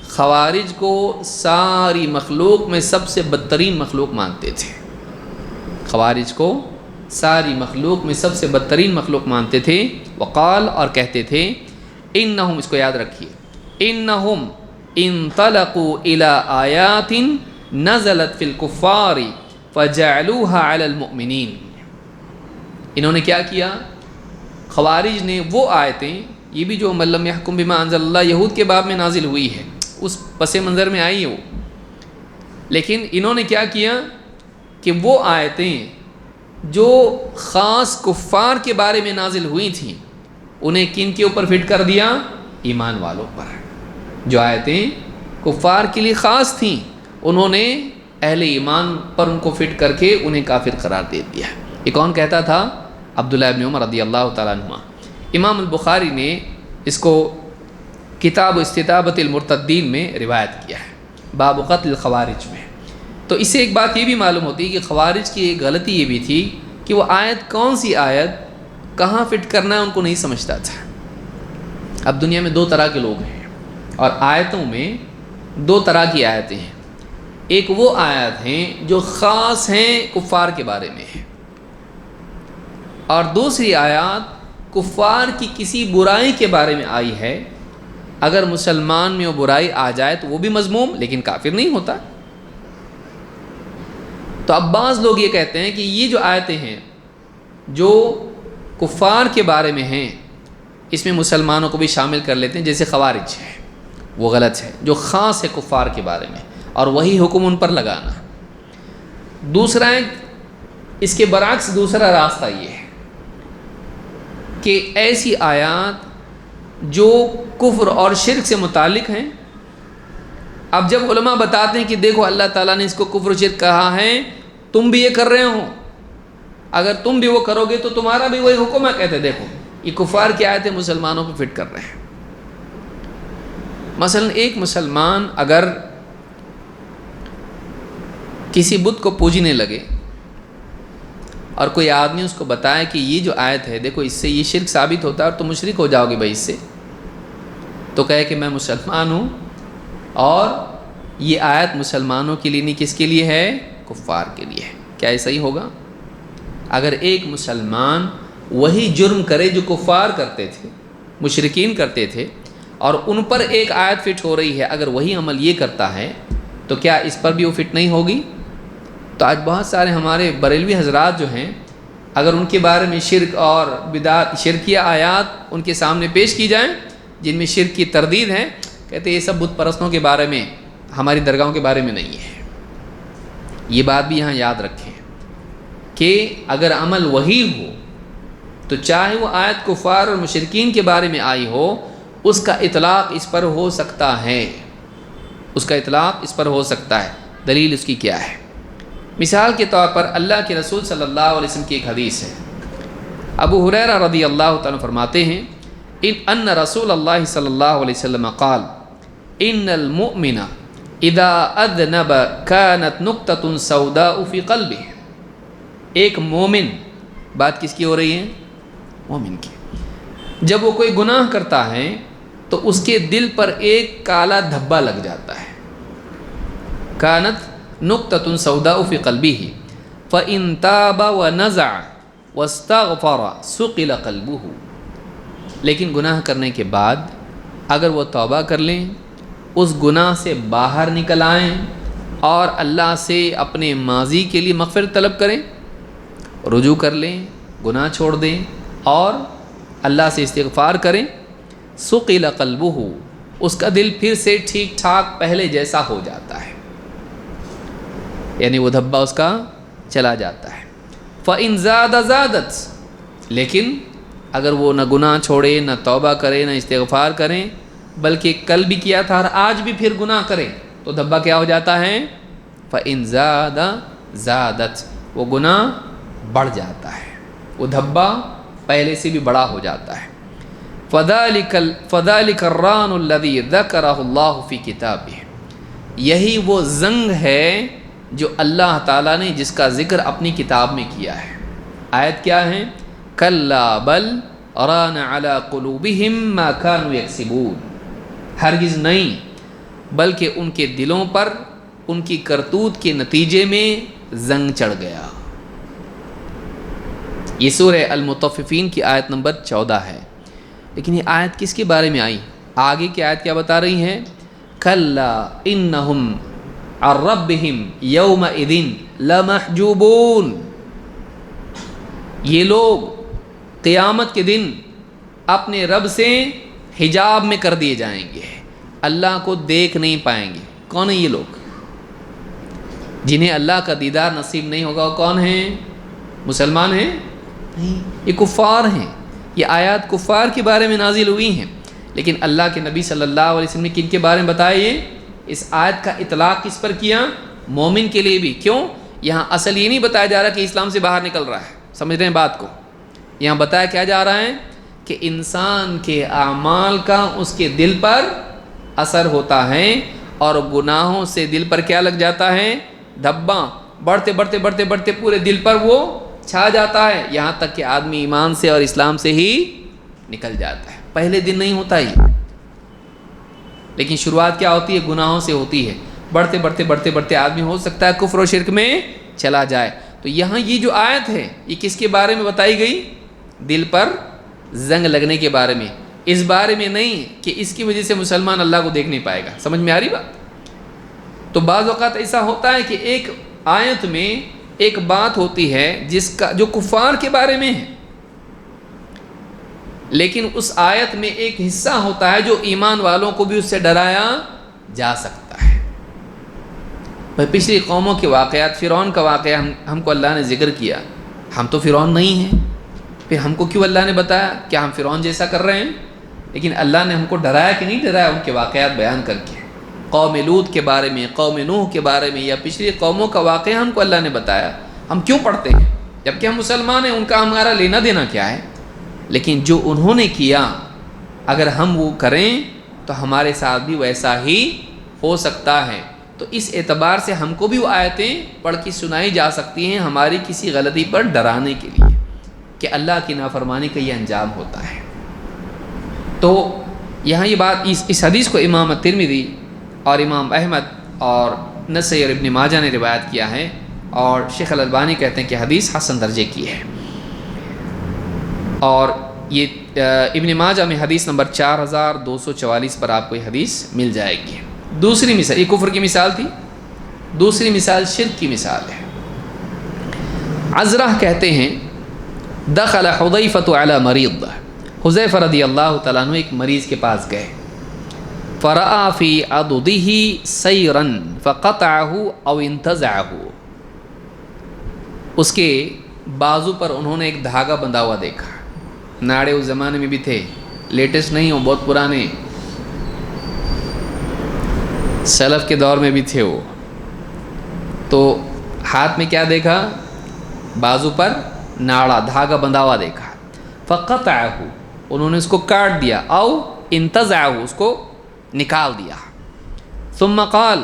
خوارج کو ساری مخلوق میں سب سے بدترین مخلوق مانتے تھے، خوارج کو ساری مخلوق میں سب سے بدترین مخلوق مانتے تھے۔ وقال، اور کہتے تھے، انہم، اس کو یاد رکھیے، انہم انطلقوا الى آیات نزلت فی الکفار فجعلوها علی المؤمنین، انہوں نے کیا کیا، خوارج نے وہ آیتیں، یہ بھی جو من لم یحکم بما انزل اللہ یہود کے باب میں نازل ہوئی ہے، اس پس منظر میں آئی ہے وہ، لیکن انہوں نے کیا کیا کہ وہ آیتیں جو خاص کفار کے بارے میں نازل ہوئی تھیں انہیں کن کے اوپر فٹ کر دیا، ایمان والوں پر۔ جو آیتیں کفار کے لیے خاص تھیں انہوں نے اہل ایمان پر ان کو فٹ کر کے انہیں کافر قرار دے دیا۔ یہ کون کہتا تھا؟ عبداللہ ابن عمر رضی اللہ تعالیٰ عنہ۔ امام البخاری نے اس کو کتاب استتابۃ المرتدین میں روایت کیا ہے، باب قتل الخوارج میں۔ تو اس سے ایک بات یہ بھی معلوم ہوتی ہے کہ خوارج کی ایک غلطی یہ بھی تھی کہ وہ آیت کون سی آیت کہاں فٹ کرنا ہے ان کو نہیں سمجھتا تھا۔ اب دنیا میں دو طرح کے لوگ ہیں، اور آیتوں میں دو طرح کی آیتیں ہیں۔ ایک وہ آیات ہیں جو خاص ہیں کفار کے بارے میں ہیں، اور دوسری آیات کفار کی کسی برائی کے بارے میں آئی ہے، اگر مسلمان میں وہ برائی آ جائے تو وہ بھی مذموم لیکن کافر نہیں ہوتا۔ تو اب بعض لوگ یہ کہتے ہیں کہ یہ جو آیتیں ہیں جو کفار کے بارے میں ہیں اس میں مسلمانوں کو بھی شامل کر لیتے ہیں، جیسے خوارج ہے، وہ غلط ہے، جو خاص ہے کفار کے بارے میں اور وہی حکم ان پر لگانا۔ دوسرا ہے اس کے برعکس، دوسرا راستہ یہ ہے کہ ایسی آیات جو کفر اور شرک سے متعلق ہیں، اب جب علماء بتاتے ہیں کہ دیکھو اللہ تعالیٰ نے اس کو کفر و شرک کہا ہے، تم بھی یہ کر رہے ہو، اگر تم بھی وہ کرو گے تو تمہارا بھی وہی حکم ہے، کہتے دیکھو یہ کفار کی آیتیں مسلمانوں کو فٹ کر رہے ہیں۔ مثلا ایک مسلمان اگر کسی بت کو پوجنے لگے اور کوئی آدمی اس کو بتائے کہ یہ جو آیت ہے دیکھو اس سے یہ شرک ثابت ہوتا ہے اور تم مشرک ہو جاؤ گے بھائی اس سے، تو کہے کہ میں مسلمان ہوں اور یہ آیت مسلمانوں کے لیے نہیں، کس کے لیے ہے؟ کفار کے لیے ہے۔ کیا ایسا ہی ہوگا؟ اگر ایک مسلمان وہی جرم کرے جو کفار کرتے تھے، مشرکین کرتے تھے، اور ان پر ایک آیت فٹ ہو رہی ہے، اگر وہی عمل یہ کرتا ہے تو کیا اس پر بھی وہ فٹ نہیں ہوگی؟ تو آج بہت سارے ہمارے بریلوی حضرات جو ہیں، اگر ان کے بارے میں شرک اور بدعت، شرکیہ آیات ان کے سامنے پیش کی جائیں جن میں شرک کی تردید ہے، کہتے ہیں یہ سب بت پرستوں کے بارے میں، ہماری درگاہوں کے بارے میں نہیں ہے۔ یہ بات بھی یہاں یاد رکھیں کہ اگر عمل وہی ہو تو چاہے وہ آیت کفار اور مشرکین کے بارے میں آئی ہو، اس کا اطلاق اس پر ہو سکتا ہے، اس کا اطلاق اس پر ہو سکتا ہے۔ دلیل اس کی کیا ہے؟ مثال کے طور پر اللہ کے رسول صلی اللہ علیہ وسلم کی ایک حدیث ہے۔ ابو ہریرہ رضی اللہ تعالیٰ فرماتے ہیں ان رسول اللہ صلی اللہ علیہ وسلم قال ان المؤمن اذا اذنب كانت نقطة سوداء في قلبه۔ ایک مومن، بات کس کی ہو رہی ہے؟ مومن کی۔ جب وہ کوئی گناہ کرتا ہے تو اس کے دل پر ایک کالا دھبا لگ جاتا ہے۔ كانت نقطة سوداء في قلبه فإن تاب ونزع واستغفر صقل قلبه۔ لیکن گناہ کرنے کے بعد اگر وہ توبہ کر لیں، اس گناہ سے باہر نکل آئیں اور اللہ سے اپنے ماضی کے لیے مغفرت طلب کریں، رجوع کر لیں، گناہ چھوڑ دیں اور اللہ سے استغفار کریں، ثقل قلبہ، اس کا دل پھر سے ٹھیک ٹھاک پہلے جیسا ہو جاتا ہے، یعنی وہ دھبا اس کا چلا جاتا ہے۔ فَإِن زَادَ زَادَتْ، لیکن اگر وہ نہ گناہ چھوڑے، نہ توبہ کرے، نہ استغفار کریں، بلکہ کل بھی کیا تھا اور آج بھی پھر گناہ کریں، تو دھبا کیا ہو جاتا ہے؟ فَإِن زَادَ زَادَتْ، وہ گناہ بڑھ جاتا ہے، وہ دھبا پہلے سے بھی بڑا ہو جاتا ہے۔ فَذَلِكَ الرَّانُ الَّذِي ذَكَرَهُ اللَّهُ فِي كِتَابِهِ، یہی وہ زنگ ہے جو اللہ تعالیٰ نے جس کا ذکر اپنی کتاب میں کیا ہے۔ آیت کیا ہے؟ کَلَّا بَلْ رَانَ عَلَىٰ قُلُوبِهِمْ مَا كَانُوا يَكْسِبُونَ، ہرگز نہیں بلکہ ان کے دلوں پر ان کی کرتوت کے نتیجے میں زنگ چڑھ گیا۔ یہ سورہ المطففین کی آیت نمبر 14 ہے۔ لیکن یہ آیت کس کے بارے میں آئی؟ آگے کی آیت کیا بتا رہی ہے؟ کَلَّا إِنَّهُمْ عَنْ رَبِّهِمْ يَوْمَئِذٍ لَمَحْجُوبُونَ، یہ لوگ قیامت کے دن اپنے رب سے حجاب میں کر دیے جائیں گے، اللہ کو دیکھ نہیں پائیں گے۔ کون ہیں یہ لوگ؟ جنہیں اللہ کا دیدار نصیب نہیں ہوگا وہ کون ہیں؟ مسلمان ہیں؟ نہیں، یہ کفار ہیں۔ یہ آیات کفار کے بارے میں نازل ہوئی ہیں، لیکن اللہ کے نبی صلی اللہ علیہ وسلم نے کن کے بارے میں بتایا؟ یہ اس آیت کا اطلاق کس پر کیا؟ مومن کے لیے بھی۔ کیوں؟ یہاں اصل یہ نہیں بتایا جا رہا کہ اسلام سے باہر نکل رہا ہے، سمجھ رہے ہیں بات کو؟ یہاں بتایا کیا جا رہا ہے کہ انسان کے اعمال کا اس کے دل پر اثر ہوتا ہے، اور گناہوں سے دل پر کیا لگ جاتا ہے؟ دھبا، بڑھتے بڑھتے بڑھتے بڑھتے پورے دل پر وہ چھا جاتا ہے، یہاں تک کہ آدمی ایمان سے اور اسلام سے ہی نکل جاتا ہے۔ پہلے دن نہیں ہوتا ہی، لیکن شروعات کیا ہوتی ہے؟ گناہوں سے ہوتی ہے، بڑھتے بڑھتے بڑھتے بڑھتے آدمی ہو سکتا ہے کفر و شرک میں چلا جائے۔ تو یہاں یہ جو آیت ہے یہ کس کے بارے میں بتائی گئی؟ دل پر زنگ لگنے کے بارے میں، اس بارے میں نہیں کہ اس کی وجہ سے مسلمان اللہ کو دیکھ نہیں پائے گا۔ سمجھ میں آ رہی بات؟ تو بعض اوقات ایسا ہوتا ہے کہ ایک آیت میں ایک بات ہوتی ہے جس کا جو کفار کے بارے میں ہے، لیکن اس آیت میں ایک حصہ ہوتا ہے جو ایمان والوں کو بھی اس سے ڈرایا جا سکتا ہے۔ پچھلی قوموں کے واقعات، فرعون کا واقعہ ہم کو اللہ نے ذکر کیا، ہم تو فرعون نہیں ہیں، پھر ہم کو کیوں اللہ نے بتایا؟ کیا ہم فرعون جیسا کر رہے ہیں؟ لیکن اللہ نے ہم کو ڈرایا کہ نہیں ڈرایا؟ ان کے واقعات بیان کر کے، قوم لوط کے بارے میں، قوم نوح کے بارے میں، یا پچھلی قوموں کا واقعہ ہم کو اللہ نے بتایا۔ ہم کیوں پڑھتے ہیں جبکہ ہم مسلمان ہیں؟ ان کا ہمارا لینا دینا کیا ہے؟ لیکن جو انہوں نے کیا اگر ہم وہ کریں تو ہمارے ساتھ بھی ویسا ہی ہو سکتا ہے۔ تو اس اعتبار سے ہم کو بھی وہ آیتیں پڑھ کے سنائی جا سکتی ہیں ہماری کسی غلطی پر ڈرانے کے لیے کہ اللہ کی نافرمانی کا یہ انجام ہوتا ہے۔ تو یہاں یہ بات اس حدیث کو امام ترمذی اور امام احمد اور نسائی اور ابن ماجہ نے روایت کیا ہے، اور شیخ الالبانی کہتے ہیں کہ حدیث حسن درجے کی ہے۔ اور یہ ابن ماجہ میں حدیث نمبر 4244 پر آپ کو یہ حدیث مل جائے گی۔ دوسری مثال، یہ کفر کی مثال تھی، دوسری مثال شرک کی مثال ہے۔ عزرہ کہتے ہیں دخل حذیفۃ علی مریض، حذیفہ رضی اللہ تعالیٰ عنہ ایک مریض کے پاس گئے، فرآ فی عضدہ سیرا فقطعہ او انتزعہ، اس کے بازو پر انہوں نے ایک دھاگا بندھا ہوا دیکھا۔ ناڑے اس زمانے میں بھی تھے، لیٹسٹ نہیں ہو، بہت پرانے، سلف کے دور میں بھی تھے وہ۔ تو ہاتھ میں کیا دیکھا؟ بازو پر ناڑا، دھاگا بندھا ہوا دیکھا۔ فقطعہ، انہوں نے اس کو کاٹ دیا، او انتزعہ، اس کو نکال دیا۔ ثم قال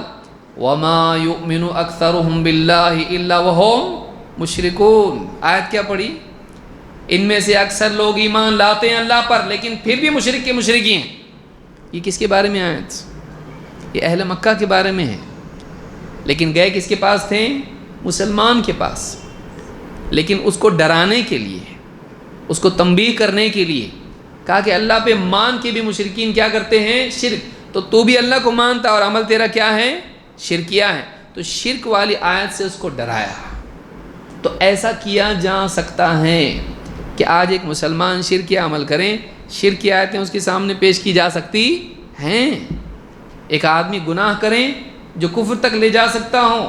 وما یؤمن اکثرهم باللہ الا وهم مشرکون، آیت کیا پڑھی؟ ان میں سے اکثر لوگ ایمان لاتے ہیں اللہ پر لیکن پھر بھی مشرک کے مشرکی ہیں۔ یہ کس کے بارے میں آیت؟ یہ اہل مکہ کے بارے میں ہے، لیکن گئے کس کے پاس تھے؟ مسلمان کے پاس، لیکن اس کو ڈرانے کے لیے، اس کو تنبیہ کرنے کے لیے کہا کہ اللہ پہ مان کے بھی مشرکین کیا کرتے ہیں؟ شرک۔ تو بھی اللہ کو مانتا اور عمل تیرا کیا ہے؟ شرکیہ ہے۔ تو شرک والی آیت سے اس کو ڈرایا۔ تو ایسا کیا جا سکتا ہے کہ آج ایک مسلمان شرکیہ عمل کریں، شرکی آیتیں اس کے سامنے پیش کی جا سکتی ہیں۔ ایک آدمی گناہ کریں جو کفر تک لے جا سکتا ہو،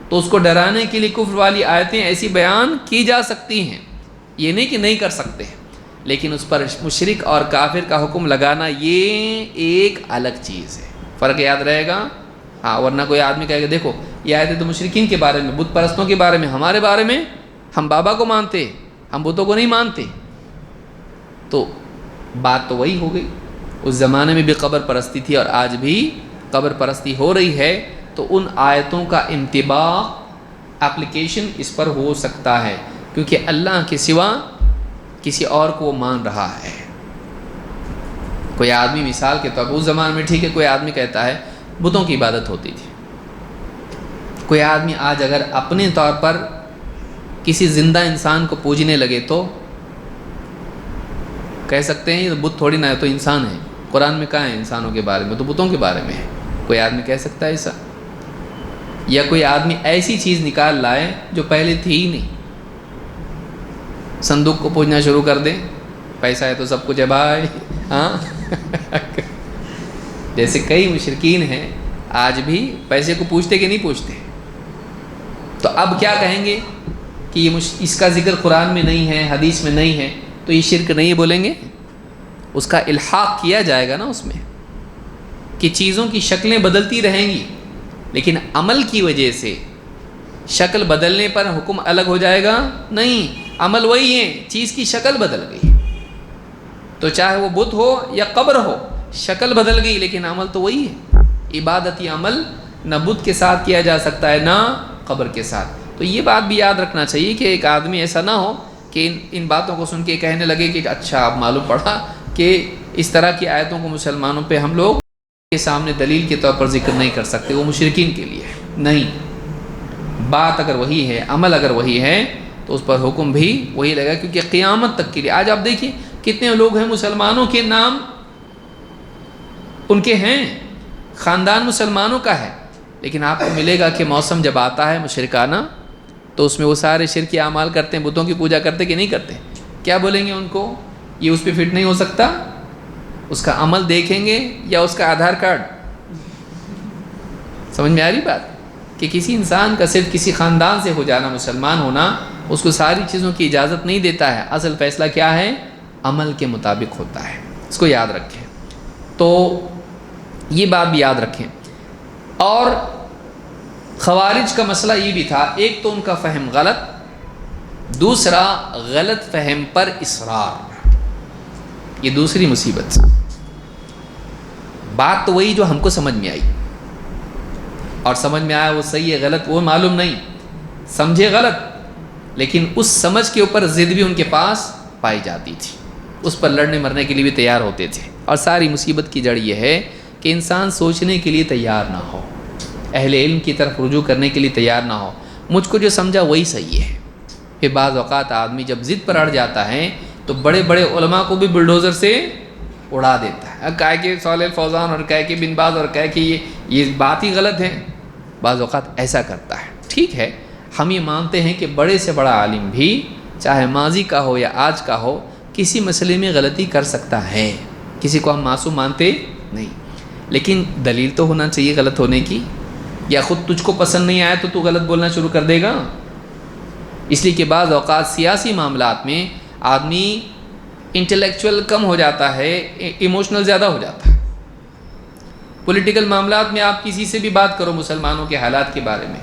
تو اس کو ڈرانے کے لیے کفر والی آیتیں ایسی بیان کی جا سکتی ہیں۔ یہ نہیں کہ نہیں کر سکتے، لیکن اس پر مشرک اور کافر کا حکم لگانا یہ ایک الگ چیز ہے۔ فرق یاد رہے گا؟ ہاں، ورنہ کوئی آدمی کہے گا دیکھو یہ آیتیں تو مشرکین کے بارے میں، بت پرستوں کے بارے میں، ہمارے بارے میں ہم بابا کو مانتے، ہم بتوں کو نہیں مانتے۔ تو بات تو وہی ہو گئی، اس زمانے میں بھی قبر پرستی تھی اور آج بھی قبر پرستی ہو رہی ہے، تو ان آیتوں کا انطباق، اپلیکیشن اس پر ہو سکتا ہے، کیونکہ اللہ کے سوا کسی اور کو وہ مان رہا ہے۔ کوئی آدمی مثال کے طور پر اس زمانے میں ٹھیک ہے، کوئی آدمی کہتا ہے بتوں کی عبادت ہوتی تھی، کوئی آدمی آج اگر اپنے طور پر کسی زندہ انسان کو پوجنے لگے تو کہہ سکتے ہیں یہ بت تھوڑی نہ ہے، تو انسان ہے۔ قرآن میں کہا ہے انسانوں کے بارے میں، تو بتوں کے بارے میں ہے۔ کوئی آدمی کہہ سکتا ہے ایسا؟ یا کوئی آدمی ایسی چیز نکال لائے جو پہلے تھی ہی نہیں، صندوق کو پوجنا شروع کر دے، پیسہ ہے تو سب کچھ ہے بھائی، ہاں جیسے کئی مشرکین ہیں آج بھی پیسے کو پوچھتے کہ نہیں پوچھتے، تو اب کیا کہیں گے کہ یہ اس کا ذکر قرآن میں نہیں ہے، حدیث میں نہیں ہے، تو یہ شرک نہیں بولیں گے؟ اس کا الحاق کیا جائے گا نا اس میں، کہ چیزوں کی شکلیں بدلتی رہیں گی، لیکن عمل کی وجہ سے شکل بدلنے پر حکم الگ ہو جائے گا؟ نہیں، عمل وہی ہے، چیز کی شکل بدل گئی، تو چاہے وہ بت ہو یا قبر ہو، شکل بدل گئی لیکن عمل تو وہی ہے۔ عبادتی عمل نہ بت کے ساتھ کیا جا سکتا ہے نہ قبر کے ساتھ۔ تو یہ بات بھی یاد رکھنا چاہیے کہ ایک آدمی ایسا نہ ہو کہ ان باتوں کو سن کے کہنے لگے کہ اچھا اب معلوم پڑا کہ اس طرح کی آیتوں کو مسلمانوں پہ ہم لوگ کے سامنے دلیل کے طور پر ذکر نہیں کر سکتے، وہ مشرکین کے لیے نہیں۔ بات اگر وہی ہے، عمل اگر وہی ہے تو اس پر حکم بھی وہی لگا، کیونکہ قیامت تک کے لیے آج آپ دیکھیے کتنے لوگ ہیں مسلمانوں کے نام ان کے ہیں، خاندان مسلمانوں کا ہے، لیکن آپ کو ملے گا کہ موسم جب آتا ہے مشرکانہ تو اس میں وہ سارے شرکی اعمال کرتے ہیں، بتوں کی پوجا کرتے کہ نہیں کرتے؟ کیا بولیں گے ان کو؟ یہ اس پہ فٹ نہیں ہو سکتا؟ اس کا عمل دیکھیں گے یا اس کا آدھار کارڈ؟ سمجھ میں آ رہی بات کہ کسی انسان کا صرف کسی خاندان سے ہو جانا، مسلمان ہونا، اس کو ساری چیزوں کی اجازت نہیں دیتا ہے۔ اصل فیصلہ کیا ہے؟ عمل کے مطابق ہوتا ہے، اس کو یاد رکھیں۔ تو یہ بات بھی یاد رکھیں۔ اور خوارج کا مسئلہ یہ بھی تھا، ایک تو ان کا فہم غلط، دوسرا غلط فہم پر اصرار، یہ دوسری مصیبت۔ بات تو وہی جو ہم کو سمجھ میں آئی، اور سمجھ میں آیا وہ صحیح ہے غلط وہ معلوم نہیں، سمجھے غلط، لیکن اس سمجھ کے اوپر ضد بھی ان کے پاس پائی جاتی تھی، اس پر لڑنے مرنے کے لیے بھی تیار ہوتے تھے۔ اور ساری مصیبت کی جڑ یہ ہے کہ انسان سوچنے کے لیے تیار نہ ہو، اہل علم کی طرف رجوع کرنے کے لیے تیار نہ ہو، مجھ کو جو سمجھا وہی صحیح ہے۔ پھر بعض اوقات آدمی جب ضد پر اڑ جاتا ہے تو بڑے بڑے علماء کو بھی بلڈوزر سے اڑا دیتا ہے، کہے کہ صالح الفوزان اور کہے کہ بن باز اور کہے کہ یہ بات ہی غلط ہے، بعض اوقات ایسا کرتا ہے۔ ٹھیک ہے، ہم یہ مانتے ہیں کہ بڑے سے بڑا عالم بھی چاہے ماضی کا ہو یا آج کا ہو کسی مسئلے میں غلطی کر سکتا ہے، کسی کو ہم معصوم مانتے نہیں، لیکن دلیل تو ہونا چاہیے غلط ہونے کی، یا خود تجھ کو پسند نہیں آیا تو تو غلط بولنا شروع کر دے گا؟ اس لیے کہ بعض اوقات سیاسی معاملات میں آدمی انٹلیکچوئل کم ہو جاتا ہے، ایموشنل زیادہ ہو جاتا ہے۔ پولیٹیکل معاملات میں آپ کسی سے بھی بات کرو مسلمانوں کے حالات کے بارے میں،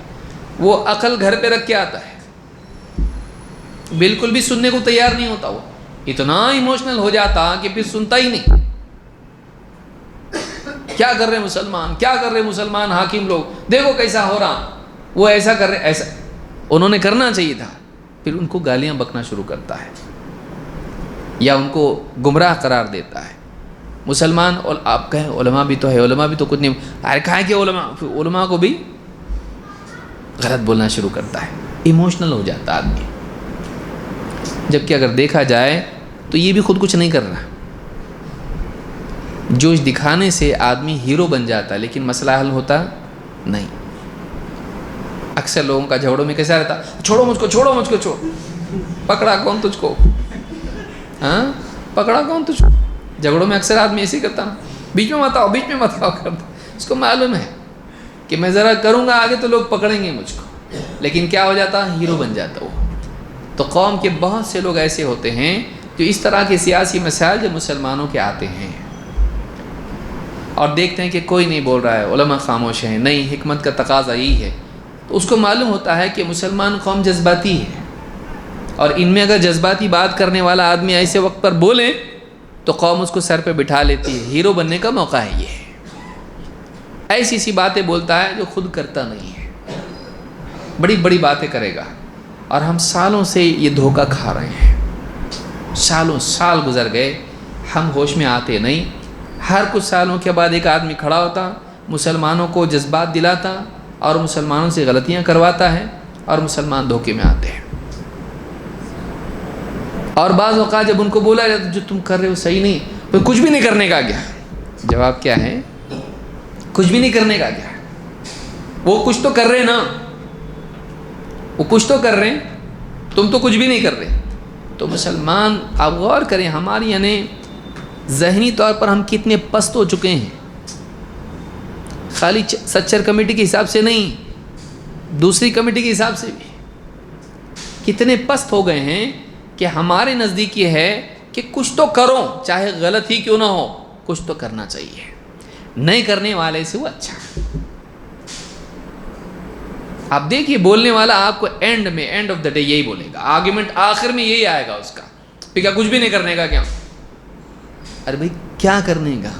وہ عقل گھر پہ رکھ کے آتا ہے، بالکل بھی سننے کو تیار نہیں ہوتا، وہ اتنا ایموشنل ہو جاتا کہ پھر سنتا ہی نہیں۔ کیا کر رہے مسلمان، کیا کر رہے مسلمان حاکم لوگ، دیکھو کیسا ہو رہا، وہ ایسا کر رہے، ایسا انہوں نے کرنا چاہیے تھا، پھر ان کو گالیاں بکنا شروع کرتا ہے یا ان کو گمراہ قرار دیتا ہے۔ مسلمان اور آپ کہیں علماء بھی تو ہے، علماء بھی تو کچھ نہیں، ارے کھائے کہ علماء کو بھی غلط بولنا شروع کرتا ہے، ایموشنل ہو جاتا آدمی، جبکہ اگر دیکھا جائے تو یہ بھی خود کچھ نہیں کر رہا، جوش دکھانے سے آدمی ہیرو بن جاتا ہے لیکن مسئلہ حل ہوتا نہیں۔ اکثر لوگوں کا جھگڑوں میں کیسا رہتا، چھوڑو مجھ کو، چھوڑو مجھ کو، چھوڑو، پکڑا کون تجھ کو، ہاں پکڑا کون تجھ کو؟ جھگڑوں میں اکثر آدمی ایسے کرتا نا، بیچ میں مت آؤ، بیچ میں مت آؤ کرتا، اس کو معلوم ہے کہ میں ذرا کروں گا آگے تو لوگ پکڑیں گے مجھ کو، لیکن کیا ہو جاتا، ہیرو بن جاتا وہ۔ تو قوم کے بہت سے لوگ ایسے ہوتے ہیں جو اس طرح کے سیاسی مسائل جو مسلمانوں کے آتے ہیں اور دیکھتے ہیں کہ کوئی نہیں بول رہا ہے، علماء خاموش ہیں، نہیں حکمت کا تقاضا یہی ہے، تو اس کو معلوم ہوتا ہے کہ مسلمان قوم جذباتی ہے، اور ان میں اگر جذباتی بات کرنے والا آدمی ایسے وقت پر بولے تو قوم اس کو سر پہ بٹھا لیتی ہے، ہیرو بننے کا موقع ہے یہ، ایسی سی باتیں بولتا ہے جو خود کرتا نہیں ہے، بڑی بڑی باتیں کرے گا، اور ہم سالوں سے یہ دھوکہ کھا رہے ہیں، سالوں سال گزر گئے، ہم ہوش میں آتے نہیں، ہر کچھ سالوں کے بعد ایک آدمی کھڑا ہوتا، مسلمانوں کو جذبات دلاتا اور مسلمانوں سے غلطیاں کرواتا ہے، اور مسلمان دھوکے میں آتے ہیں۔ اور بعض اوقات جب ان کو بولا جاتا جو تم کر رہے ہو صحیح نہیں، تو کچھ بھی نہیں کرنے کا کیا؟ جواب کیا ہے؟ کچھ بھی نہیں کرنے کا کیا؟ وہ کچھ تو کر رہے نا، وہ کچھ تو کر رہے ہیں، تم تو کچھ بھی نہیں کر رہے۔ تو مسلمان آپ غور کریں، ہماری یعنی ذہنی طور پر ہم کتنے پست ہو چکے ہیں، خالی سچر کمیٹی کے حساب سے نہیں، دوسری کمیٹی کے حساب سے بھی کتنے پست ہو گئے ہیں کہ ہمارے نزدیک یہ ہے کہ کچھ تو کرو، چاہے غلط ہی کیوں نہ ہو، کچھ تو کرنا چاہیے، نہیں کرنے والے سے وہ اچھا۔ آپ دیکھیے بولنے والا آپ کو اینڈ آف دا ڈے یہی بولے گا، آرگیومنٹ آخر میں یہی آئے گا اس کا، پھر کیا کچھ بھی نہیں کرنے کا کیا؟ ارے بھائی کیا کرنے کا؟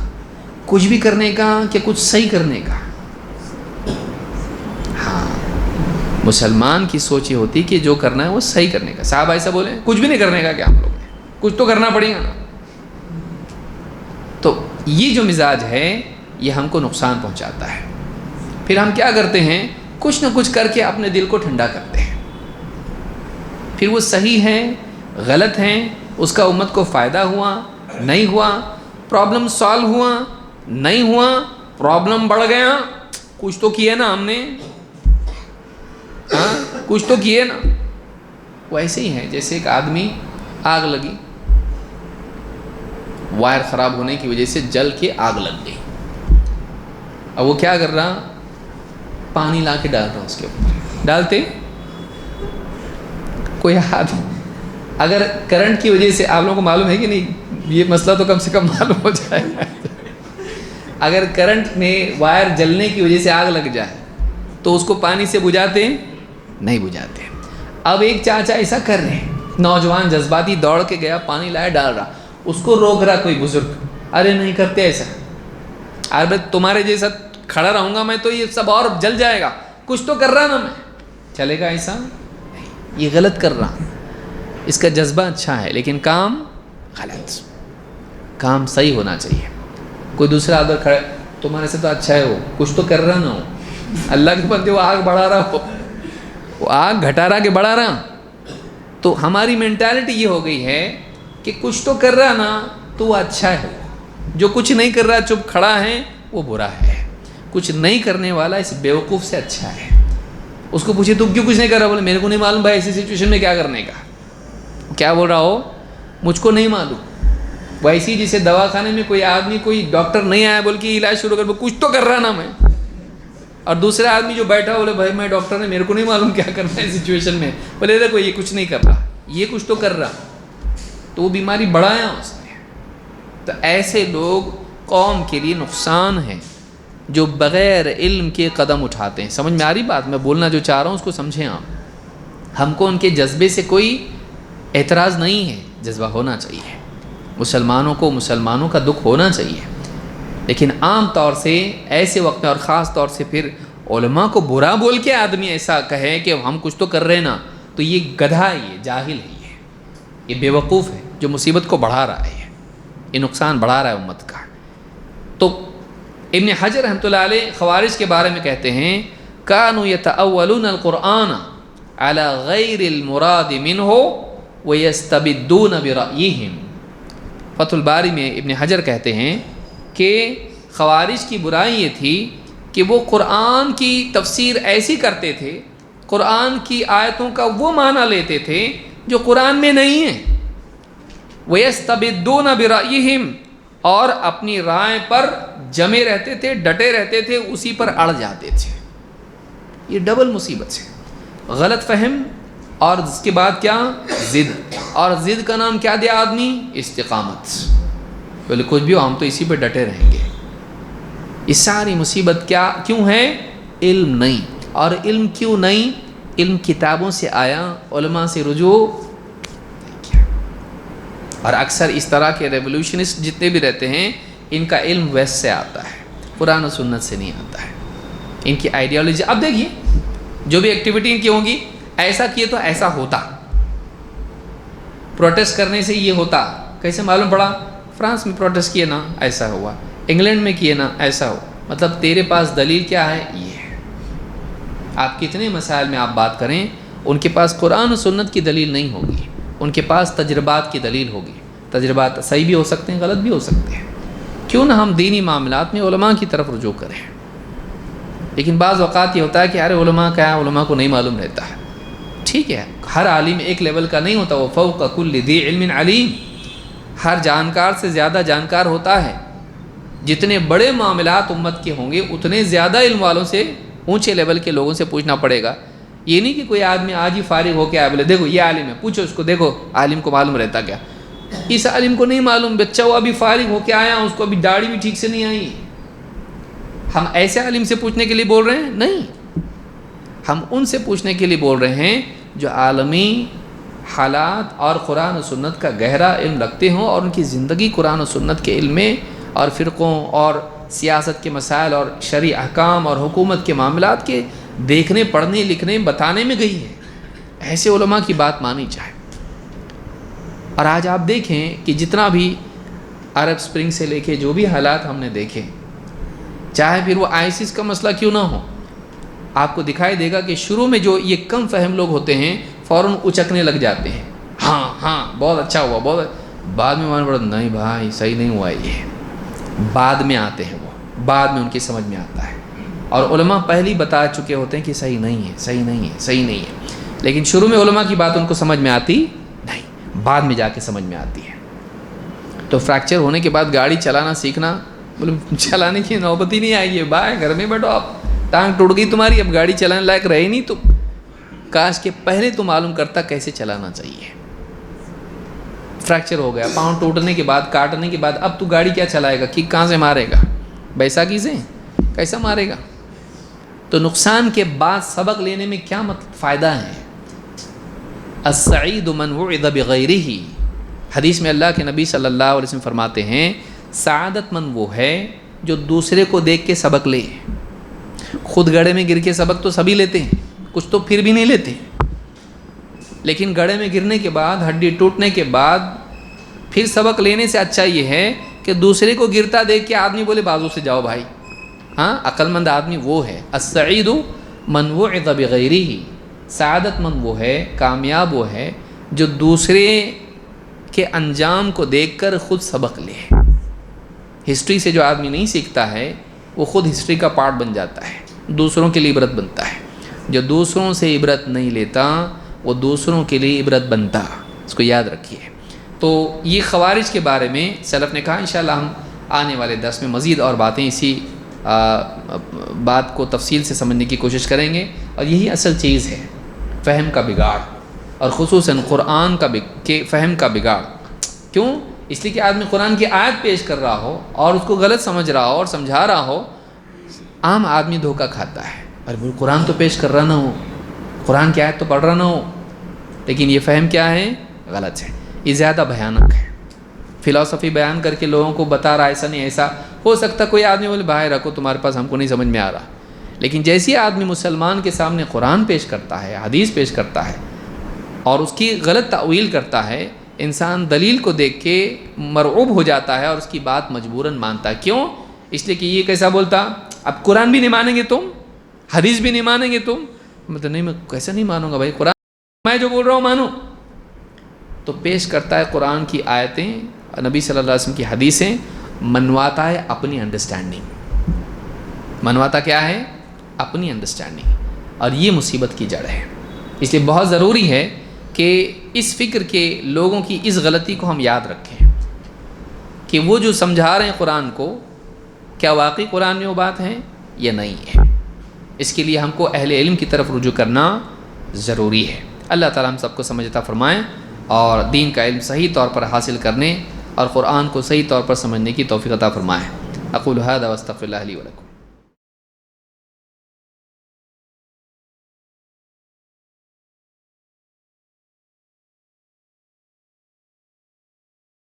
کچھ بھی کرنے کا کہ کچھ صحیح کرنے کا؟ ہاں، مسلمان کی سوچ یہ ہوتی کہ جو کرنا ہے وہ صحیح کرنے کا۔ صاحب ایسا بولے کچھ بھی نہیں کرنے کا کیا؟ ہم لوگ کچھ تو کرنا پڑے گا نا، یہ جو مزاج ہے یہ ہم کو نقصان پہنچاتا ہے. پھر ہم کیا کرتے ہیں؟ کچھ نہ کچھ کر کے اپنے دل کو ٹھنڈا کرتے ہیں. پھر وہ صحیح ہیں غلط ہیں، اس کا امت کو فائدہ ہوا نہیں ہوا، پرابلم سالو ہوا نہیں ہوا، پرابلم بڑھ گیا، کچھ تو کیے نا ہم نے، ہاں کچھ تو کیے نا. وہ ایسے ہی ہے جیسے ایک آدمی آگ لگی، وائر خراب ہونے کی وجہ سے جل کے آگ لگ گئی. اب وہ کیا کر رہا؟ پانی لا کے ڈال رہا اس کے اوپر. ڈالتے کوئی ہاتھ، اگر کرنٹ کی وجہ سے، آپ لوگوں کو معلوم ہے کہ نہیں، یہ مسئلہ تو کم سے کم معلوم ہو جائے. اگر کرنٹ میں وائر جلنے کی وجہ سے آگ لگ جائے تو اس کو پانی سے بجھاتے ہیں؟ نہیں بجھاتے. اب ایک چاچا ایسا کر رہے ہیں، نوجوان جذباتی دوڑ کے گیا، پانی لایا ڈال رہا، اس کو روک رہا کوئی بزرگ، ارے نہیں کرتے ایسا، ارے تمہارے جیسا کھڑا رہوں گا میں تو یہ سب اور جل جائے گا، کچھ تو کر رہا نا میں. چلے گا ایسا؟ یہ غلط کر رہا. اس کا جذبہ اچھا ہے لیکن کام غلط. کام صحیح ہونا چاہیے. کوئی دوسرا آدمی کھڑے، تمہارے سے تو اچھا ہے وہ، کچھ تو کر رہا نہ ہو. اللہ کے بندے وہ آگ بڑھا رہا ہو، وہ آگ گھٹا رہا کہ بڑھا رہا. تو ہماری مینٹالٹی یہ ہو گئی ہے کہ کچھ تو کر رہا نا تو وہ اچھا ہے، جو کچھ نہیں کر رہا چپ کھڑا ہے وہ برا ہے. کچھ نہیں کرنے والا اس بیوقوف سے اچھا ہے. اس کو پوچھے تم کیوں کچھ نہیں کر رہا؟ بولے میرے کو نہیں معلوم بھائی ایسی سچویشن میں کیا کرنے کا. کیا بول رہا ہو؟ مجھ کو نہیں معلوم. ویسی جسے دوا خانے میں کوئی آدمی، کوئی ڈاکٹر نہیں آیا بول کے علاج شروع کر، کچھ تو کر رہا نا میں. اور دوسرا آدمی جو بیٹھا بولے بھائی میں ڈاکٹر نے، میرے کو نہیں معلوم کیا کرنا ہے سچویشن میں. بولے دیکھو یہ کچھ نہیں کر رہا، یہ کچھ تو کر رہا، تو وہ بیماری بڑھایا اس نے. تو ایسے لوگ قوم کے لیے نقصان ہے جو بغیر علم کے قدم اٹھاتے ہیں. سمجھ میں آ رہی بات؟ میں بولنا جو چاہ رہا ہوں اس کو سمجھیں آپ. ہم کو ان کے جذبے سے کوئی اعتراض نہیں ہے، جذبہ ہونا چاہیے. مسلمانوں کو مسلمانوں کا دکھ ہونا چاہیے، لیکن عام طور سے ایسے وقت میں اور خاص طور سے پھر علماء کو برا بول کے آدمی ایسا کہے کہ ہم کچھ تو کر رہے نا، تو یہ گدھا ہے، یہ جاہل ہے، یہ بیوقوف ہے جو مصیبت کو بڑھا رہا ہے، یہ نقصان بڑھا رہا ہے امت کا. تو ابن حجر رحمۃ اللہ علیہ خوارج کے بارے میں کہتے ہیں کانوا یتأولون القرآن علی غیر المراد منہ ویستبدون برأیہم. فتح الباری میں ابن حجر کہتے ہیں کہ خوارج کی برائی یہ تھی کہ وہ قرآن کی تفسیر ایسی کرتے تھے، قرآن کی آیتوں کا وہ معنی لیتے تھے جو قرآن میں نہیں ہے. وَيَسْتَبِدُّونَ بِرَأْيِهِمْ، اور اپنی رائے پر جمے رہتے تھے، ڈٹے رہتے تھے، اسی پر اڑ جاتے تھے. یہ ڈبل مصیبت ہے، غلط فہم اور اس کے بعد کیا؟ ضد. اور ضد کا نام کیا دیا آدمی؟ استقامت. بولے کچھ بھی ہو ہم تو اسی پہ ڈٹے رہیں گے. یہ ساری مصیبت کیوں ہے؟ علم نہیں. اور علم کیوں نہیں؟ علم کتابوں سے آیا، علماء سے رجوع کیا. اور اکثر اس طرح کے ریولوشنسٹ جتنے بھی رہتے ہیں ان کا علم ویسٹ سے آتا ہے، قرآن و سنت سے نہیں آتا ہے. ان کی آئیڈیالوجی اب دیکھیے، جو بھی ایکٹیویٹی ان کی ہوں گی، ایسا کیے تو ایسا ہوتا، پروٹیسٹ کرنے سے یہ ہوتا. کیسے معلوم پڑا؟ فرانس میں پروٹیسٹ کیے نا ایسا ہوا، انگلینڈ میں کیے نا ایسا ہو. مطلب تیرے پاس دلیل کیا ہے؟ یہ ہے. آپ کتنے مسائل میں آپ بات کریں، ان کے پاس قرآن و سنت کی دلیل نہیں ہوگی، ان کے پاس تجربات کی دلیل ہوگی. تجربات صحیح بھی ہو سکتے ہیں، غلط بھی ہو سکتے ہیں. کیوں نہ ہم دینی معاملات میں علماء کی طرف رجوع کریں. لیکن بعض اوقات یہ ہوتا ہے کہ ارے علماء کیا ہے، علماء کو نہیں معلوم رہتا ہے. ٹھیک ہے، ہر عالم ایک لیول کا نہیں ہوتا، وہ فوق کل ذی علم علیم. ہر جانکار سے زیادہ جانکار ہوتا ہے. جتنے بڑے معاملات امت کے ہوں گے اتنے زیادہ علم والوں سے، اونچے لیول کے لوگوں سے پوچھنا پڑے گا. یہ نہیں کہ کوئی آدمی آج ہی فارغ ہو کے آئے بولے دیکھو یہ عالم ہے، پوچھو اس کو، دیکھو عالم کو معلوم رہتا کیا. اس عالم کو نہیں معلوم، بچہ وہ ابھی فارغ ہو کے آیا، اس کو ابھی داڑھی بھی ٹھیک سے نہیں آئی. ہم ایسے عالم سے پوچھنے کے لیے بول رہے ہیں؟ نہیں، ہم ان سے پوچھنے کے لیے بول رہے ہیں جو عالمی حالات اور قرآن و سنت کا گہرا علم رکھتے ہوں اور ان کی زندگی قرآن و سنت کے علم میں اور فرقوں اور سیاست کے مسائل اور شرعی احکام اور حکومت کے معاملات کے دیکھنے، پڑھنے، لکھنے، بتانے میں گئی ہے. ایسے علماء کی بات مانی جائے. اور آج آپ دیکھیں کہ جتنا بھی عرب اسپرنگ سے لے کے جو بھی حالات ہم نے دیکھے، چاہے پھر وہ آئسس کا مسئلہ کیوں نہ ہو، آپ کو دکھائی دے گا کہ شروع میں جو یہ کم فہم لوگ ہوتے ہیں فوراً اچکنے لگ جاتے ہیں، ہاں بہت اچھا ہوا، بعد میں معلوم پڑا نہیں بھائی صحیح نہیں ہوا یہ، بعد میں آتے ہیں وہ، بعد میں ان کی سمجھ میں آتا ہے، اور علماء پہلے ہی بتا چکے ہوتے ہیں کہ صحیح نہیں ہے، لیکن شروع میں علماء کی بات ان کو سمجھ میں آتی نہیں، بعد میں جا کے سمجھ میں آتی ہے۔ تو فریکچر ہونے کے بعد گاڑی چلانا سیکھنا، چلانے کی نوبت ہی نہیں آئے گی بھائی، گھر میں بیٹھو، آپ ٹانگ ٹوٹ گئی تمہاری، اب گاڑی چلانے لائق رہے نہیں تم، کاش کہ پہلے تو معلوم کرتا کیسے چلانا چاہیے۔ فریکچر ہو گیا، پاؤں ٹوٹنے کے بعد، کاٹنے کے بعد، اب تو گاڑی کیا چلائے گا، کک کہاں سے مارے گا، بیساکھی سے کیسا مارے گا؟ تو نقصان کے بعد سبق لینے میں کیا فائدہ ہے؟ السعید من وعظ بغیرہ، حدیث میں اللہ کے نبی صلی اللہ علیہ وسلم فرماتے ہیں سعادت مند وہ ہے جو دوسرے کو دیکھ کے سبق لے۔ خود گڑھے میں گر کے سبق تو سبھی لیتے ہیں، کچھ تو پھر بھی نہیں لیتے، لیکن گڑھے میں گرنے کے بعد، ہڈی ٹوٹنے کے بعد پھر سبق لینے سے اچھا یہ ہے کہ دوسرے کو گرتا دیکھ کے آدمی بولے بازو سے جاؤ بھائی۔ ہاں، عقل مند آدمی وہ ہے، السعید من وعظ بغیرہ، سعادت مند وہ ہے، کامیاب وہ ہے جو دوسرے کے انجام کو دیکھ کر خود سبق لے۔ ہسٹری سے جو آدمی نہیں سیکھتا ہے وہ خود ہسٹری کا پارٹ بن جاتا ہے، دوسروں کے لیے عبرت بنتا ہے۔ جو دوسروں سے عبرت نہیں لیتا وہ دوسروں کے لیے عبرت بنتا، اس کو یاد رکھیے۔ تو یہ خوارج کے بارے میں سلف نے کہا، انشاءاللہ ہم آنے والے درس میں مزید اور باتیں اسی بات کو تفصیل سے سمجھنے کی کوشش کریں گے، اور یہی اصل چیز ہے فہم کا بگاڑ، اور خصوصاً قرآن کا فہم کا بگاڑ۔ کیوں؟ اس لیے کہ آدمی قرآن کی آیت پیش کر رہا ہو اور اس کو غلط سمجھ رہا ہو اور سمجھا رہا ہو، عام آدمی دھوکہ کھاتا ہے، اور قرآن تو پیش کر رہا نہ ہو، قرآن کی آیت تو پڑھ رہا نہ ہو، لیکن یہ فہم کیا ہے؟ غلط ہے۔ یہ زیادہ بھیانک ہے، فلسفی بیان کر کے لوگوں کو بتا رہا ایسا نہیں ایسا۔ ہو سکتا کوئی آدمی بولے بھائی رکھو تمہارے پاس، ہم کو نہیں سمجھ میں آ رہا، لیکن جیسے آدمی مسلمان کے سامنے قرآن پیش کرتا ہے، حدیث پیش کرتا ہے، اور اس کی غلط تأویل کرتا ہے، انسان دلیل کو دیکھ کے مرعوب ہو جاتا ہے اور اس کی بات مجبوراً مانتا ہے۔ کیوں؟ اس لیے کہ یہ کیسا بولتا، اب قرآن بھی نہیں مانیں گے تم، حدیث بھی نہیں مانیں گے تم، مطلب نہیں میں کیسے نہیں مانوں گا بھائی، قرآن میں جو بول رہا ہوں مانو۔ تو پیش کرتا ہے قرآن کی آیتیں، نبی صلی اللہ علیہ وسلم کی حدیثیں، منواتا ہے اپنی انڈرسٹینڈنگ۔ منواتا کیا ہے؟ اپنی انڈرسٹینڈنگ، اور یہ مصیبت کی جڑ ہے۔ اس لیے بہت ضروری ہے کہ اس فکر کے لوگوں کی اس غلطی کو ہم یاد رکھیں کہ وہ جو سمجھا رہے ہیں قرآن کو، کیا واقعی قرآن میں وہ بات ہے یا نہیں ہے۔ اس کے لیے ہم کو اہل علم کی طرف رجوع کرنا ضروری ہے۔ اللہ تعالیٰ ہم سب کو سمجھ عطا فرمائیں اور دین کا علم صحیح طور پر حاصل کرنے اور قرآن کو صحیح طور پر سمجھنے کی توفیق عطا فرمائیں۔ اقول ھذا واستغفر اللہ لی ولکم۔